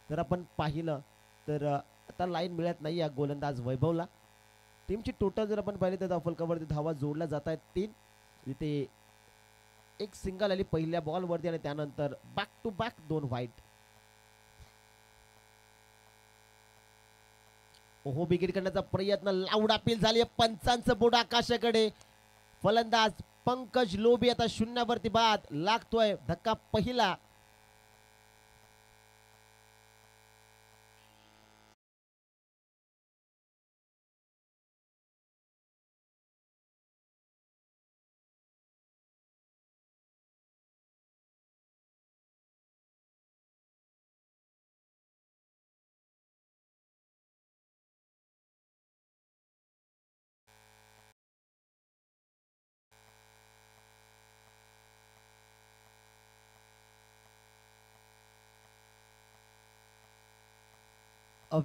जर आपण पाहिलं तर आता लाईन मिळत नाही या गोलंदाज वैभवला. टीमची टोटल जर आपण पाहिली तर धावफलकावरती धावा जोडल्या जात आहेत 3. इथे एक सिंगल आली पहिल्या बॉलवरती आणि त्यानंतर बॅक टू बॅक 2 व्हाईट. ओहो, विकेट करण्याचा प्रयत्न, लाऊड अपील झाली. पंचांचं बोट आकाशाकडे. फलंदाज पंकज लोभी आता 0वरती बाद. लागतोय धक्का पहिला.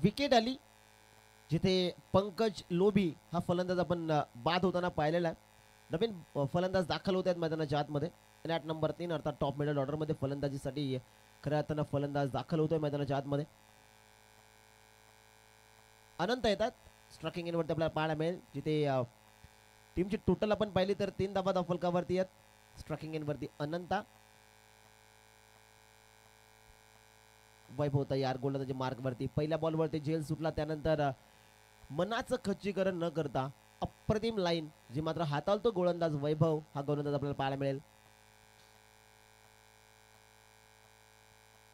विकेट आली, जिथे पंकज लोभी हा फलंदाज आपण बाद होताना पाहिलेला आहे. नवीन फलंदाज दाखल होत आहेत मैदानाच्या आतमध्ये. नॅट नंबर 3 अर्थात टॉप मिडल ऑर्डरमध्ये फलंदाजीसाठी खऱ्या अर्थानं फलंदाज दाखल होतोय मैदानाच्या आतमध्ये. अनंत येतात स्ट्रायकिंग एंडवरती आपल्याला पाहायला मिळेल, जिथे टीमची टोटल आपण पाहिली तर 3 धावा धावफलकावरती आहेत. स्ट्रायकिंग एंडवरती अनंता. वैभव तयार गोलंदाजी मार्कवरती. पहिल्या बॉलवरती झेल सुटला, त्यानंतर मनाचं खच्चीकरण न करता अप्रतिम लाईन जी मात्र हाताळतो गोलंदाज वैभव हा गोलंदाज आपल्याला पाहायला मिळेल.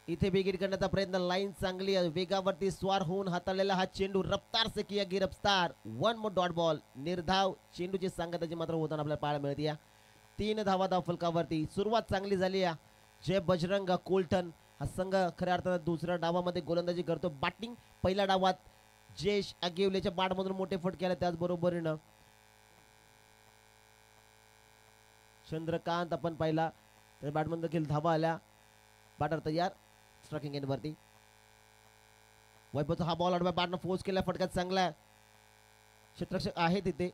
इथे विकेट करण्याचा प्रयत्न, लाईन चांगली वेगावरती स्वार होऊन हाताळलेला हा चेंडू रफ्तार से किया गिरफ्तार. 1 मोर डॉट बॉल. निर्धाव चेंडूची सांगताची मात्र होताना आपल्याला पाहायला मिळते. 3 धावा धावफलकावरती. सुरुवात चांगली झाली. जय बजरंग कोल्टन हा संघ खऱ्या अर्थानं दुसऱ्या डावामध्ये गोलंदाजी करतो. बॅटिंग पहिल्या डावात जयेश अगेवलेच्या बॅटमधून मोठे फटके आले. त्याचबरोबरीनं चंद्रकांत आपण पाहिला तर बॅटमधून देखील धावा आल्या. बॅटर तयार स्ट्रायकिंग एंडवरती. वैभवचा हा बॉल आडव्या बॅटनं फोर्स केला. फटक्यात चांगला. क्षेत्ररक्षक आहे तिथे.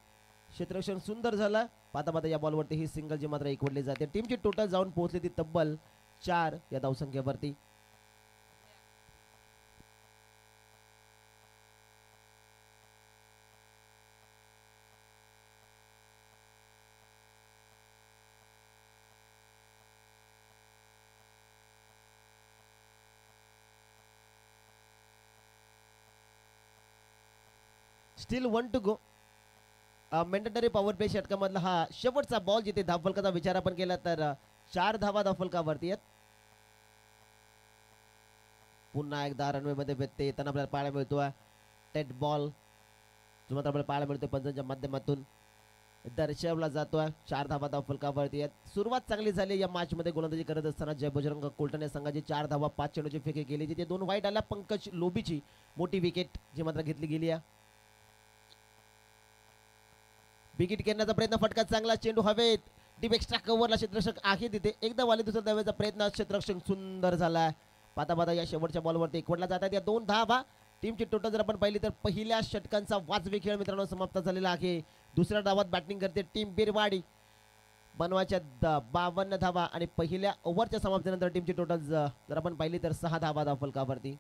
क्षेत्ररक्षण सुंदर झालं. पाहता पाहता या बॉलवरती ही सिंगल जी मात्र एकवटली जाते. टीमची टोटल जाऊन पोहोचली ती तब्बल 4 या धावसंख्येवरती. Still 1 to go. Mandatory power play षटकामधला हा शेवटचा बॉल, जिथे धावफलकाचा विचार आपण केला तर 4 धावा धावफलकावरती आहेत. पुन्हा एकदा रनवे मध्ये व्यत्यय येताना आपल्याला पाहायला मिळतोय. टेट बॉल जो मात्र आपल्याला पाहायला मिळतोय पंचांच्या माध्यमातून दर्शवला जातोय. 4 धावा धावफलकावरती आहेत. सुरुवात चांगली झाली या मॅच मध्ये गोलंदाजी करत असताना. जय बजरंग कोल्टन या संघाची 4 धावा 5 चेंडूची फेकी केली, जिथे 2 वाईट आल्या. पंकज लोबीची मोठी विकेट जी मात्र घेतली गेली आहे. विकेट घेण्याचा प्रयत्न, फटका चांगला. चेंडू हवेत. डीप एक्स्ट्रा कव्हरला क्षेत्ररक्षक आहे तिथे. एकदा वाली दुसऱ्या धावेचा प्रयत्न. क्षेत्ररक्षक सुंदर झाला. पाता पाता या शेवटच्या बॉलवरती एकवटला जातात या 2 धावा. टीमची टोटल जर आपण पाहिली तर पहिल्या षटकांचा वाजवी खेळ मित्रांनो समाप्त झालेला आहे. दुसऱ्या डावात बॅटिंग करते टीम बिरवाडी. बनवायच्या 52 धावा आणि पहिल्या ओव्हरच्या समाप्तीनंतर टीमची टोटल जर आपण पाहिली तर 6 धावा धावफलकावरती.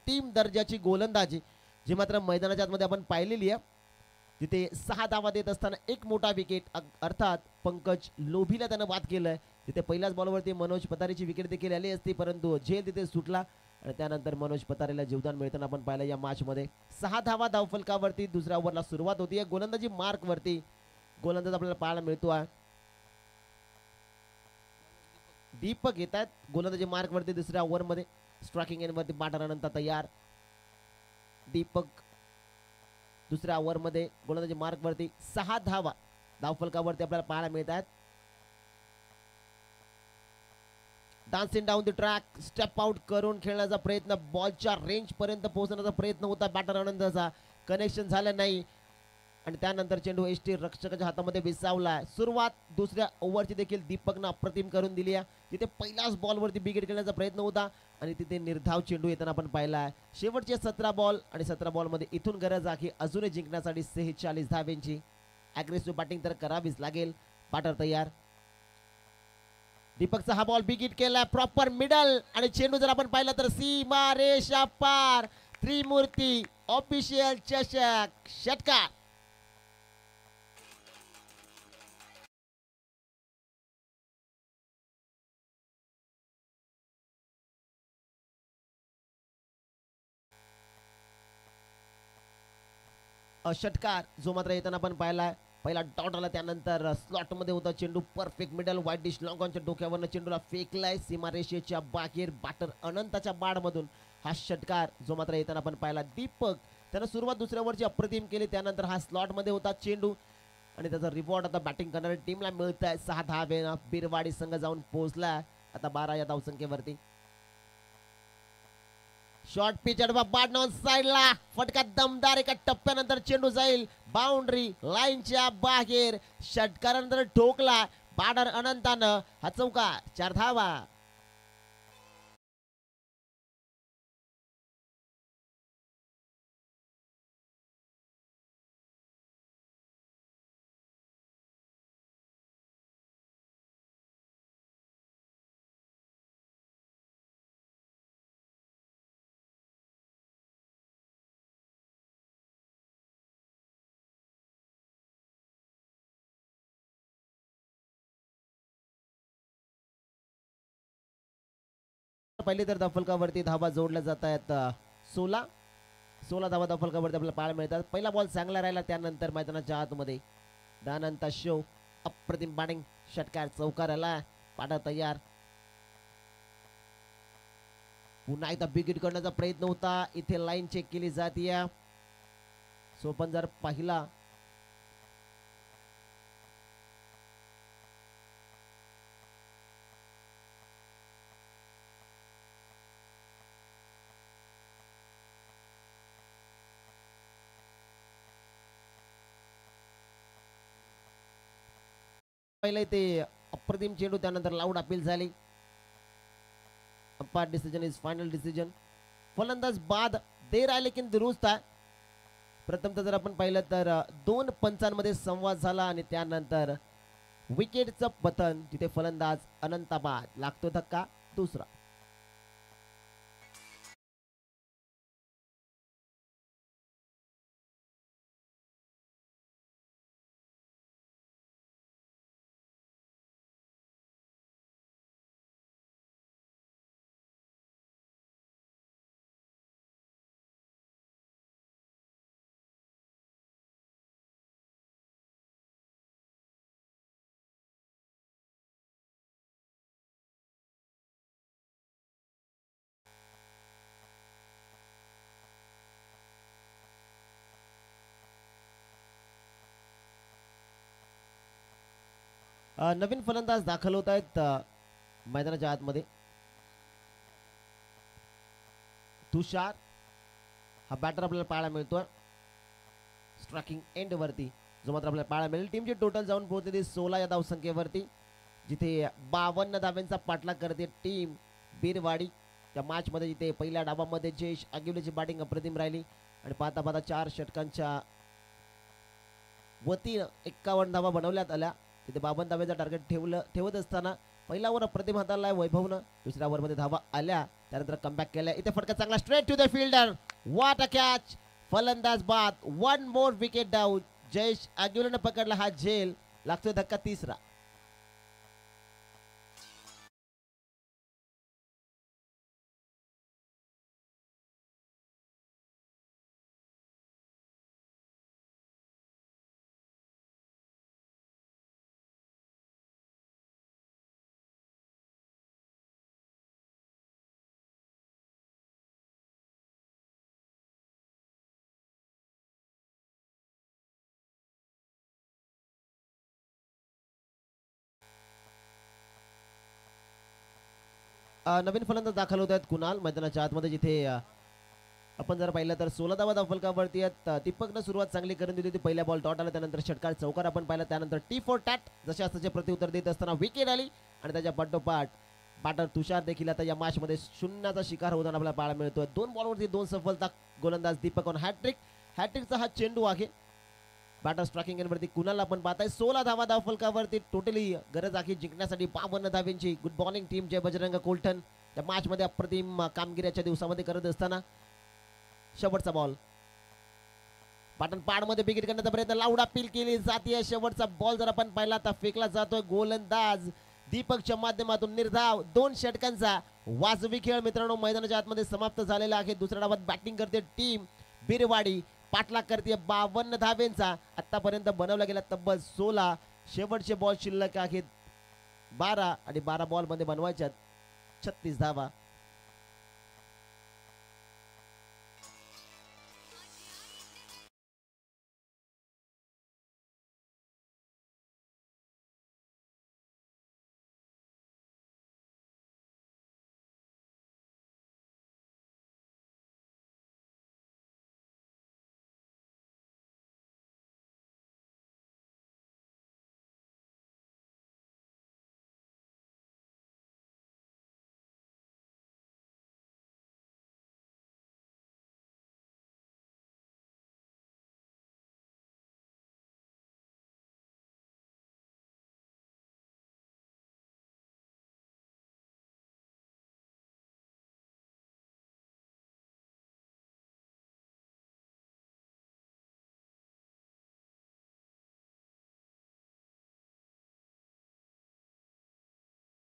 टीम दर्जाची गोलंदाजी जी मात्र मैदानाच्या आतमध्ये आपण पाहिलेली आहे. तिथे 6 धावा देत असताना एक मोठा विकेट अर्थात पंकज लोभीला त्यानं बाद केलंय. तिथे पहिल्याच बॉलवरती मनोज पतारेची विकेट देखील आली असती, परंतु झेल तिथे सुटला आणि त्यानंतर मनोज पतारेला जीवदान मिळताना आपण पाहिलं या मॅच मध्ये. 6 धावा धावफलकावरती दुसऱ्या ओव्हरला सुरुवात होती. गोलंदाजी मार्क वरती गोलंदाज आपल्याला पाहायला मिळतो आहे. दीपक येत आहेत गोलंदाजी मार्क वरती दुसऱ्या ओव्हर मध्ये. स्ट्रायकिंग एंड वरती बॅटर अनंत तयार. दीपक दुसऱ्या ओव्हर मध्ये गोलंदाजी मार्क वरती 6 धावा धावफलकावरती आपल्याला पाहायला मिळत आहेत. Dancing down the track step out करून खेळण्याचा प्रयत्न, बॉलच्या रेंज पर्यंत पोहोचण्याचा प्रयत्न होता बॅटर आनंदाचा, कनेक्शन झालं नाही आणि त्यानंतर चेंडू एसटी रक्षकाच्या हातामध्ये विसावला. सुरुवात दुसऱ्या ओव्हरची देखील दीपकनं अप्रतिम करून दिली आहे. तिथे पहिल्याच बॉलवरती विकेट घेण्याचा प्रयत्न होता आणि तिथे निर्धाव चेंडू येताना आपण पाहिला आहे. शेवटचे 17 बॉल आणि 17 बॉलमध्ये इथून गरज आहे की अजूनही जिंकण्यासाठी 46 धावेंची. अग्रेसिव्ह बॅटिंग तर करावीच लागेल. बॅटर तयार. दीपकचा हा बॉल बिगिट केलाय प्रॉपर मिडल आणि चेंडू जर आपण पाहिला तर सीमा रेषा पार. त्रिमूर्ती ऑफिशियल चषक षटकार. षटकार जो मात्र येताना आपण पाहिलाय. पहिला डॉट आला त्यानंतर स्लॉट मध्ये होता चेंडू परफेक्ट मिडल वाईट डिश लॉंग ऑनच्या डोक्यावरनं चेंडूला फेकलाय सीमारेषेच्या बाहेर बॅटर अनंताच्या बाडमधून. हा षटकार जो मात्र येताना आपण पाहिला. दीपक त्यानं सुरुवात दुसऱ्या ओव्हरची अप्रतिम केली, त्यानंतर हा स्लॉट मध्ये होता चेंडू आणि त्याचा रिवॉर्ड आता बॅटिंग करणाऱ्या टीमला मिळत आहे. 6 धावेनं बिरवाडी संघ जाऊन पोहोचला आता 12 या धावसंख्येवरती. शॉर्ट पिच अडवा बाद नॉन साइडला फटका दमदार एका टप्प्यानंतर चेंडू जाईल बाउंड्री लाईनच्या बाहेर. षटकारानंतर ठोकला बॅटर अनंतानं हा चौकार. 4 धावा. पहिले तर धावफलकावरती धावा जोडल्या जात आहेत 16 धावा धावफलकावरती आपल्याला पाहायला मिळतात. पहिला बॉल चांगला राहिला त्यानंतर मैदानाच्या आतमध्ये दानंता शो अप्रतिम बॅटिंग. षटकार चौकार आला. पाडा तयार. पुन्हा एकदा बिगिट करण्याचा प्रयत्न होता. इथे लाईन चेक केली जाते. सो पण जर पाहिला पहिले ते अप्रतिम चेंडू त्यानंतर लाऊड अपील झाली. Umpire decision is final decision. फलंदाज बाद देर आहे लेकिन दुरुस्त आहे. प्रथमतः जर आपण पाहिलं तर 2 पंचांमध्ये संवाद झाला आणि त्यानंतर विकेटचं पतन. तिथे फलंदाज अनंताबाद लागतो धक्का दुसरा. नवीन फलंदाज दाखल होत आहेत मैदानाच्या आतमध्ये. तुषार हा बॅटर आपल्याला पाहायला मिळतोय स्ट्रायकिंग एंड वरती जो मात्र आपल्याला पाहायला मिळेल. टीमची टोटल जाऊन पोहोचते 16 या धावसंख्येवरती, जिथे 52 धाव्यांचा पाठलाग करते टीम बिरवाडी. या मॅच मध्ये जिथे पहिल्या डावामध्ये जयेश आगिवलेची बॅटिंग अप्रतिम राहिली आणि पाहता पाहता 4 षटकांच्या वतीनं 51 धावा बनवण्यात आल्या. तिथे 52 धाव्याचा टार्गेट ठेवत असताना पहिला ओव्हर अप्रतिम हाताळलाय वैभवनं. दुसऱ्या ओव्हरमध्ये धावा आल्या त्यानंतर कमबॅक केलाय. इथे फटका चांगला straight to the fielder. What a catch. फलंदाज बाद. 1 मोर विकेट डाऊन. जयेश आग्युलनं पकडला हा झेल, लागतोय धक्का तिसरा. नवीन फलंदाज दाखल होत आहेत कुणाल मैदानाच्या आतमध्ये, जिथे आपण जर पाहिलं तर 16 धावा धावफलकावरती आहेत. दीपकनं सुरुवात चांगली करून दिली होती. पहिल्या बॉल डॉट आला, त्यानंतर षटकार चौकार आपण पाहिला, त्यानंतर टी फॉर टॅट जसे असल्याचे प्रत्युत्तर देत असताना विकेट आली आणि त्याच्या पाठोपाठ बॅटर तुषार देखील आता या मॅचमध्ये शून्याचा शिकार होताना आपल्याला पाहायला मिळतोय. 2 बॉलवरती 2 सफलता, गोलंदाज दीपक ऑन हॅट्रिक. हॅट्रिकचा हा चेंडू आहे. बॅटर स्ट्रायकिंग एंडवरती कुणाला आपण पाहताय. 16 धावा धावफलकावरती टोटली गरज आहे जिंकण्यासाठी 52 धाव्यांची. गुड मॉर्निंग टीम जय बजरंग कोलटन या मॅच मध्ये अप्रतिम कामगिरीच्या दिवसामध्ये करत असताना शेवटचा बॉल पाटण पाडमध्ये विकेट करण्याचा प्रयत्न, लाऊड अपील केली जाते. शेवटचा बॉल जर आपण पाहिला तर फेकला जातोय. गोलंदाज दीपकच्या माध्यमातून निर्धाव 2 षटकांचा वाजवी खेळ मित्रांनो मैदानाच्या आतमध्ये समाप्त झालेला आहे. दुसऱ्या डावात बॅटिंग करते टीम बिरवाडी, पाठलाग करते 52 धावेंचा. आतापर्यंत बनवला गेला तब्बल 16. शेवटचे बॉल शिल्लक आहेत 12 आणि 12 बॉल मध्ये बनवायच्यात 36 धावा.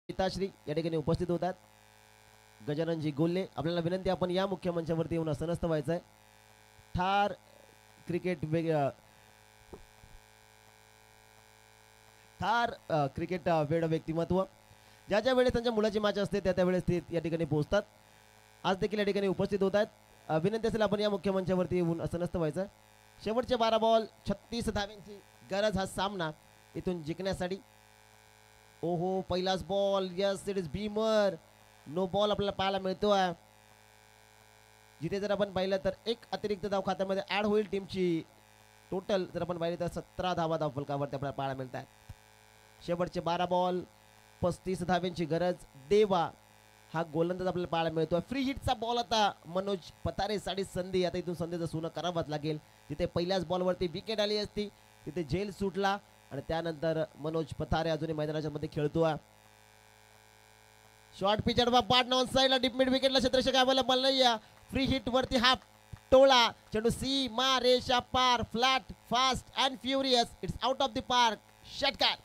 पिताश्री या ठिकाणी उपस्थित होतात. गजाननजी गोल्ले, आपल्याला विनंती आपण या मुख्य मंचावरती येऊन असनस्त व्हायचं आहे. ठार क्रिकेट वेळ व्यक्तिमत्व ज्या ज्या वेळेस त्यांच्या मुलाची मॅच असते त्या त्यावेळेस ते या ठिकाणी पोहोचतात. आज देखील या ठिकाणी उपस्थित होत आहेत. विनंती असेल आपण या मुख्य मंचावरती येऊन असनस्त व्हायचं. शेवटचे 12 बॉल 36 धाव्यांची गरज हा सामना इथून जिंकण्यासाठी. ओहो पहिलाच ball, yes it is beamer. No ball आपल्याला पाहायला मिळतोय, जिथे जर आपण पाहिलं तर एक अतिरिक्त धाव खात्यामध्ये ऍड होईल टीमची. टोटल जर आपण पाहिलं तर 17 धावा धावफलकावरती आपल्याला पाहायला मिळत आहे. शेवटचे 12 बॉल 35 धाव्यांची गरज. देवा हा गोलंदाज आपल्याला पाहायला मिळतोय. फ्री हिटचा बॉल आता मनोज पतारे साठी संधी, आता इथून संधीचं सोनं करावंच लागेल. तिथे पहिल्याच बॉलवरती विकेट आली असती, तिथे झेल सुटला आणि त्यानंतर मनोज पतारे अजूनही मैदानाच्या मध्ये खेळतोय. शॉर्ट पिच पार्टनर ऑन साइडला डीप मिड विकेटला क्षेत्ररक्षक अवेलेबल नाही. फ्री हिट वरती हा टोळा चेंडू सी मा रेषा पार, flat fast and furious, it's out of the park. षटकार.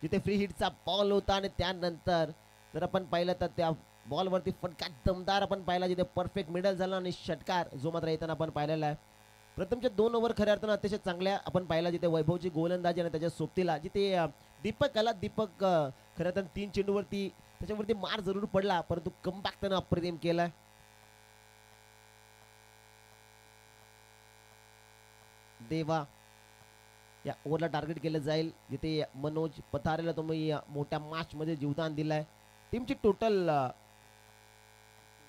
जिथे फ्री हिटचा बॉल होता आणि त्यानंतर जर आपण पाहिलं तर त्या बॉलवरती फटका दमदार आपण पाहिला, जिथे परफेक्ट मिडल झाला आणि षटकार जो मात्र येताना आपण पाहिलेला आहे. प्रथमच्या 2 ओव्हर खऱ्या अर्थानं अतिशय चांगल्या आपण पाहिला, जिथे वैभवची गोलंदाजी आणि त्याच्या सोबतीला जिथे दीपक आला. दीपक खऱ्या अर्थानं 3 चेंडूवरती त्याच्यावरती मार जरूर पडला, परंतु कमबॅक त्यानं अप्रतिम केलाय. देवा या ओव्हरला टार्गेट केलं जाईल, जिथे मनोज पथारेला तुम्ही मोठ्या मॅच मध्ये जीवदान दिलंय. टीमची टोटल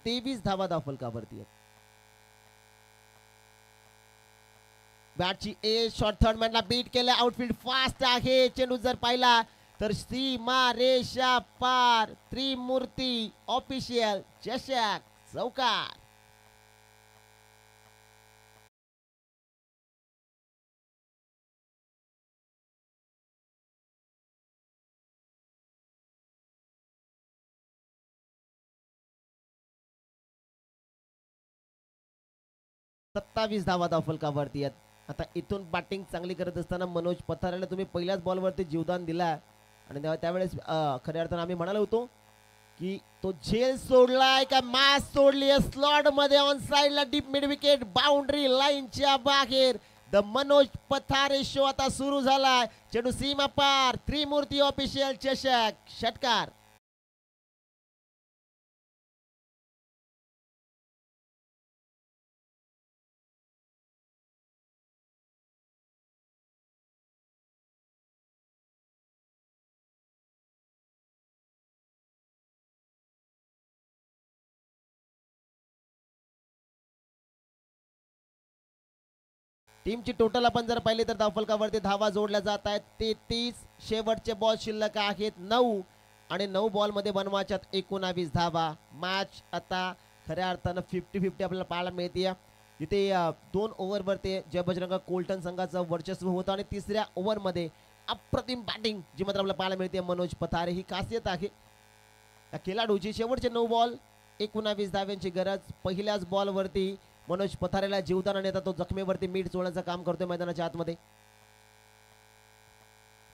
23 धावा धावफलकावरती आहेत. बॅटची ए शॉर्ट थर्ड मॅनला बीट केलं. आउटफील्ड फास्ट आहे. चेंडू जर पाहिला तर सीमा रेषा पार. त्रिमूर्ती ऑफिशियल चषक चौकार. 27 धावा धावफलकावरती आहेत. आता इथून बॅटिंग चांगली करत असताना मनोज पथारेला तुम्ही पहिल्याच बॉलवरती जीवदान दिला आणि त्यावेळेस खऱ्या अर्थानं आम्ही म्हणालो होतो की तो झेल सोडलाय का मॅच सोडली स्लॉट मध्ये ऑन साइडला डीप मिड विकेट बाउंड्री लाईनच्या बाहेर. द मनोज पथारे शो आता सुरू झालाय. चेंडू सीमा पार त्रिमूर्ती ऑफिशियल चषक षटकार. टीमची टोटल आपण जर पाहिली तर धावफलकावरती धावा जोडल्या जात आहेत 33. शेवटचे बॉल शिल्लक आहेत 9 आणि 9 बॉल मध्ये बनवायच्यात 19 धावा. मॅच आता खऱ्या अर्थानं 50-50 आपल्याला पाहायला मिळते. इथे 2 ओव्हरवरती जय बजरंग कोलटन संघाचं वर्चस्व होतं आणि तिसऱ्या ओव्हरमध्ये अप्रतिम बॅटिंग जी मात्र आपल्याला पाहायला मिळते मनोज पथारे. ही खासियत आहे या खेळाडूची. शेवटचे 9 बॉल 19 धाव्यांची गरज. पहिल्याच बॉलवरती मनोज पथारेला जीवदान आणि आता तो जखमेवरती मीठ चोळण्याचं काम करतोय मैदानाच्या आतमध्ये.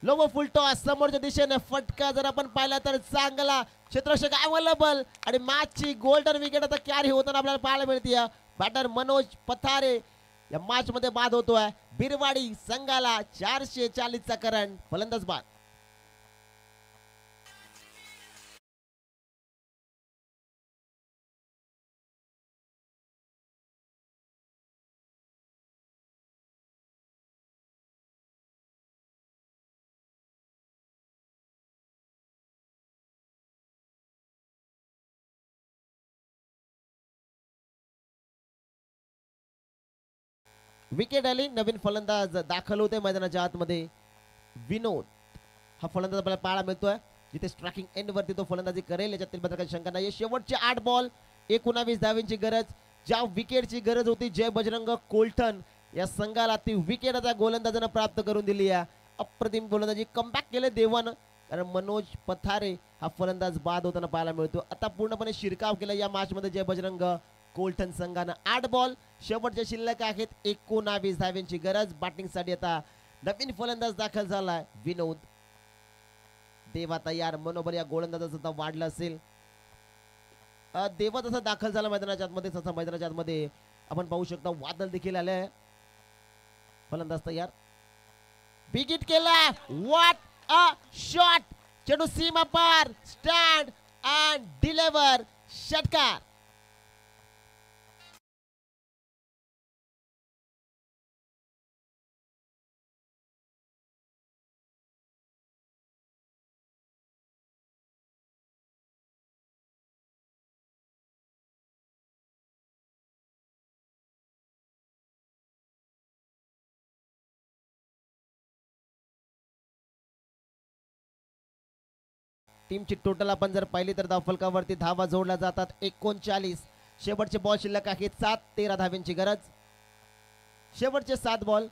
लोव फुल टॉस समोरच्या दिशेने फटका जर आपण पाहिला तर चांगला क्षेत्ररक्षक अवेलेबल आणि मॅचची गोल्डन विकेट आता कॅरी होताना आपल्याला पाहायला मिळते. बॅटर मनोज पथारे या मॅच मध्ये बाद होतोय. बिरवाडी संघाला 440 चा करंट. फलंदाज बाद. विकेट आली. नवीन फलंदाज दाखल होते मैदानाच्या आतमध्ये. विनोद हा फलंदाज आपल्याला पाहायला मिळतोय जिथे स्ट्रायकिंग एंड वरती तो फलंदाजी करेल याच्यातील बद्दल काही शंका नाही. शेवटचे 8 बॉल 19 धावांची गरज. ज्या विकेटची गरज होती जय बजरंग कोलटन या संघाला ती विकेट आता गोलंदाजानं प्राप्त करून दिली आहे. अप्रतिम गोलंदाजी कमबॅक केले देवानं कारण मनोज पथारे हा फलंदाज बाद होताना पाहायला मिळतो. आता पूर्णपणे शिरकाव केला या मॅच मध्ये जय बजरंग कोलटन संघानं. 8 बॉल शेवटच्या शिल्लक आहेत 19 धाव्यांची गरज. बॅटिंगसाठी आता नवीन फलंदाज दाखल झालाय विनोद. देवा तयार. मनोबल या गोलंदाजाचं सुद्धा वाढलं असेल. देवा तसा दाखल झाला मैदानाच्या आतमध्ये तसा मैदानाच्या आतमध्ये आपण पाहू शकता वादळ देखील आले. फलंदाज तयार. बिग हिट केला. What a shot. चेंडू सीमा पार. Stand and deliver. षटकार. टीमची टोटल आपण जर पाहिली तर धावफलकावरती धावा जोडल्या जातात 39. शेवटचे बॉल शिल्लक आहेत 7-13 धाव्यांची गरज. शेवटचे 7 बॉल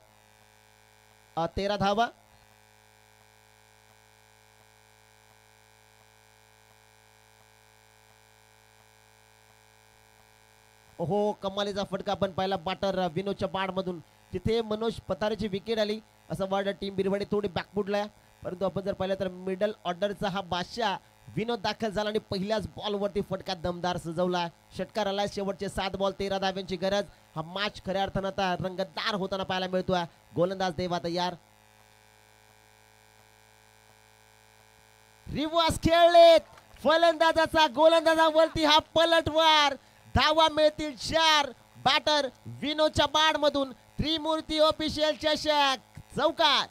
13 धावा. ओहो कमालीचा फटका आपण पाहिला बॅटर विनोदच्या पाडमधून. तिथे मनोज पथारेची विकेट आली असं वाटतं. टीम बिरवाडी थोडी बॅकफुटला परंतु आपण जर पाहिलं तर मिडल ऑर्डरचा हा बादशाह विनोद दाखल झाला आणि पहिल्याच बॉलवरती फटका दमदार सजवला. षटकार आला. शेवटचे 7 बॉल 13 धाव्यांची गरज. हा मॅच खऱ्या अर्थानं आता रंगतदार होताना पाहायला मिळतोय. गोलंदाज देवा तयार. रिवर्स खेळलेत. फलंदाजाचा गोलंदाजावरती हा पलटवार. धावा मिळतील 4. बॅटर विनोदच्या बाडमधून त्रिमूर्ती ऑफिशियल चषक चौकार.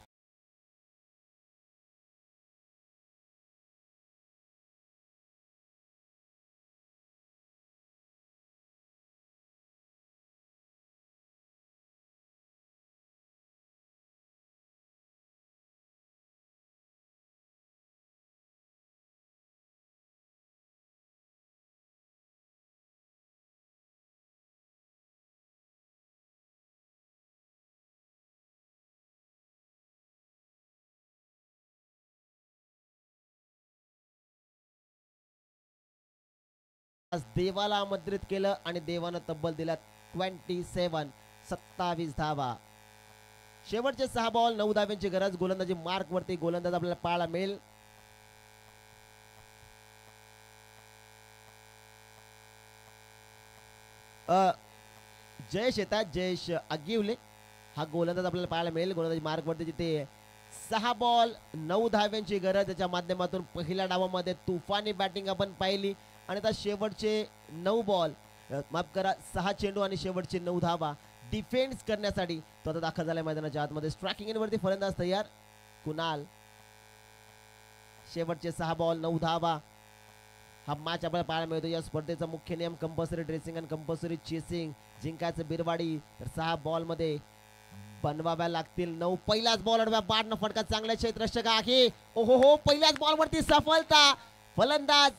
आज देवाला आमंत्रित केलं आणि देवानं तब्बल दिला 27. 27 धावा. शेवटचे 6 बॉल 9 धाव्यांची गरज. गोलंदाजी मार्क वरती गोलंदाज आपल्याला पाहायला मिळेल. जयेश येतात, जयेश आगिवले हा गोलंदाज आपल्याला पाहायला मिळेल. गोलंदाजी मार्क वरती जिथे 6 बॉल 9 धाव्यांची गरज. त्याच्या माध्यमातून पहिल्या डावामध्ये तुफानी बॅटिंग आपण पाहिली आणि आता शेवटचे 9 बॉल माफ करा 6 चेंडू आणि शेवटचे 9 धावा डिफेन्स करण्यासाठी तो आता दाखल झालाय मैदानाच्या आतमध्ये. स्ट्रायकिंग वरती फलंदाज तयार कुणाल. शेवटचे 6 बॉल 9 धावा. हा मॅच आपल्याला पाहायला मिळतो. या स्पर्धेचा मुख्य नियम कंपल्सरी ड्रेसिंग आणि कंपल्सरी चेसिंग. जिंकायचं बिरवाडी तर 6 बॉल मध्ये बनवाव्या लागतील 9. पहिलाच बॉल अडव्या बाटनं फटका चांगल्या क्षेत्ररक्षक आहे. ओहो हो, पहिल्याच बॉल वरती सफलता. फलंदाज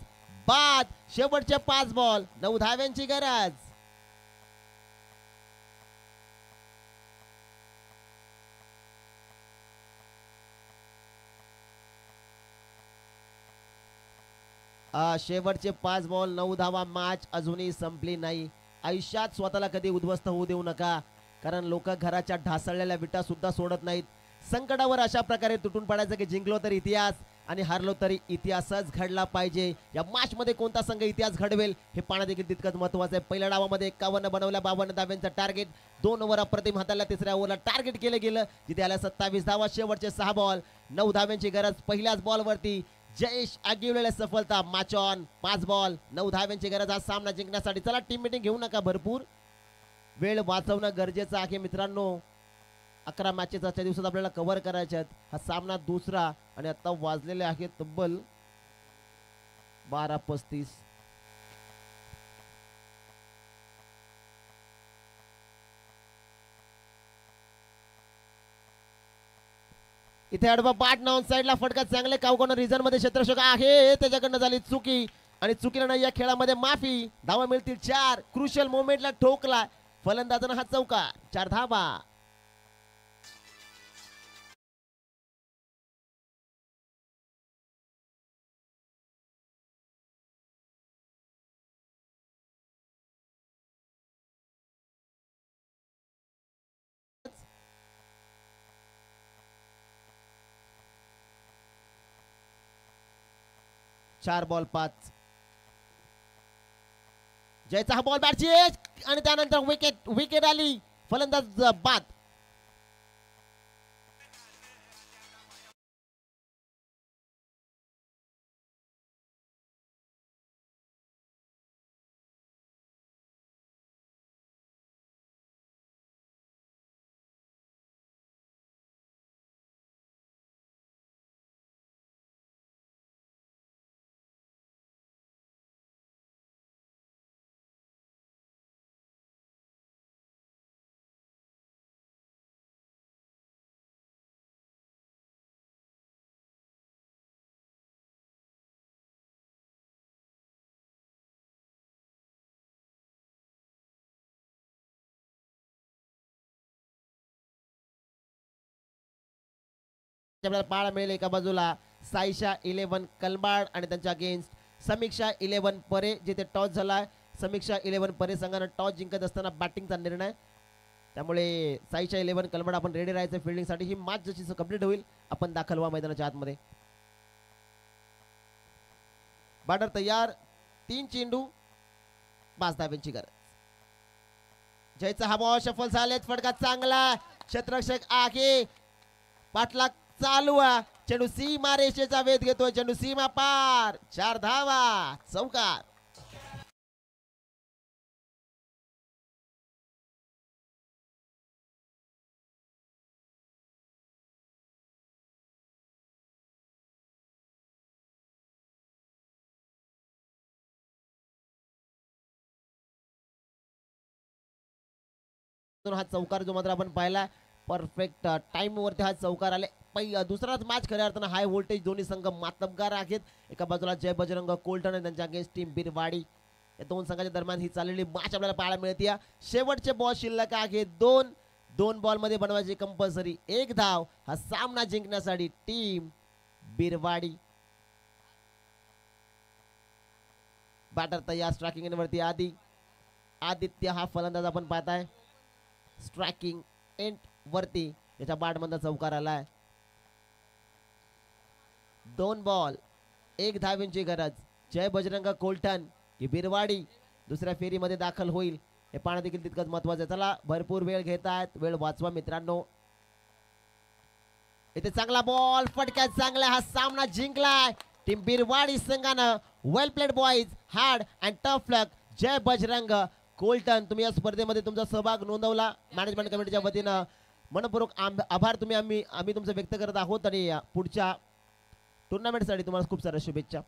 बाद. शेवटचे 5 बॉल 9 धाव्यांची गरज. शेवटचे 5 बॉल 9 धावा. मॅच अजूनही संपली नाही. आयुष्यात स्वतःला कधी उद्ध्वस्त होऊ देऊ नका, कारण लोक घराच्या ढासळलेल्या विटा सुद्धा सोडत नाहीत. संकटावर अशा प्रकारे तुटून पडायचं की जिंकलो तर इतिहास आणि हारलो तरी इतिहासच घडला पाहिजे. या मॅच मध्ये कोणता संघ इतिहास घडवेल हे पाहणं देखील तितकंच महत्वाचं आहे. पहिल्या डावामध्ये 51 बनवल्या 52 धाव्यांचं टार्गेट. 2 ओव्हर अप्रतिम हाताला. तिसऱ्या ओव्हरला टार्गेट केलं गेलं जिथे आल्या 27 धावा. शेवटचे 6 बॉल 9 धाव्यांची गरज. पहिल्याच बॉल वरती जयेश आगिवलेल्या सफलता. Match on. 5 बॉल 9 धाव्यांची गरज हा सामना जिंकण्यासाठी. चला टीम मीटिंग घेऊ नका, भरपूर वेळ वाचवणं गरजेचं आहे मित्रांनो. 11 मॅचेस आजच्या दिवसात आपल्याला कव्हर करायचे आहेत. हा सामना दुसरा आणि आता वाजलेले आहेत तब्बल 12:35. इथे अडवा बाट ऑन साइडला फटका चांगले कावकोन रिझन मध्ये क्षेत्ररक्षक आहे. त्याच्याकडनं झाली चुकी आणि चुकीला नाही या खेळामध्ये माफी. धावा मिळतील 4. क्रुशियल मोमेंटला ठोकला फलंदाजानं हा चौकार. 4 धावा. चार बॉल 5. जयचा हा बॉल बॅटची आणि त्यानंतर विकेट आली. फलंदाज बाद. आपल्याला पाहायला मिळेल एका बाजूला साईशा 11 कलबाड आणि त्यांच्या अगेन्स्ट समीक्षा 11 परे. जिथे टॉस झाला. समीक्षा 11 परे संघानं टॉस जिंकत असताना बॅटिंगचा निर्णय. त्यामुळे साईशा 11 कलबाड आपण रेडी राहायचं फिल्डिंगसाठी. ही मॅच जशी कंप्लीट होईल आपण दाखल व्हा मैदानाच्या आतमध्ये. बॅटर तयार. 3 चेंडू 5 धाव्यांची गरज. जयचा हा बॉल सफल झालेत. फटका चांगला. क्षेत्ररक्षक आहे. पाठलाग चालू आहे. चेंडू सीमा रेषेचा वेध घेतोय. चेंडू सीमा पार. 4 धावा. चौकार. हा चौकार जो मात्र आपण पाहिला परफेक्ट टाइम वरती हा चौकार आले. दुसराच मॅच खऱ्या अर्थानं हाय व्होल्टेज. दोन्ही संघ मातबगार आहेत. एका बाजूला जय बजरंग कोल्टन आणि त्यांच्या अगेन्स्ट टीम बिरवाडी. या 2 संघाच्या दरम्यान ही चाललेली मॅच आपल्याला पाहायला मिळते. शेवटचे बॉल शिल्लक आहे 2 बॉल मध्ये बनवायची कंपल्सरी 1 धाव हा सामना जिंकण्यासाठी टीम बिरवाडी. बॅटर तयार. स्ट्रायकिंग वरती आदित्य हा फलंदाज आपण पाहताय. स्ट्रायकिंग एंड वरती त्याच्या बॅटमधला चौकार आलाय. 2 बॉल 1 धावेंची गरज. जय बजरंग कोलटन ही बिरवाडी दुसऱ्या फेरीमध्ये दाखल होईल हे पाहणं देखील तितकंच महत्वाचं आहे. चला भरपूर वेळ घेतायत, वेळ वाचवा मित्रांनो. इथे चांगला बॉल फटक्यात चांगला हा सामना जिंकलाय टीम बिरवाडी संघानं. Well played boys, hard and tough luck. Jai Bajrang कोलटन तुम्ही या स्पर्धेमध्ये तुमचा सहभाग नोंदवला. मॅनेजमेंट कमिटीच्या वतीनं मनपूर्वक आभार आम्ही तुमचं व्यक्त करत आहोत आणि पुढच्या टुर्नामेंटसाठी तुम्हाला खूप साऱ्या शुभेच्छा.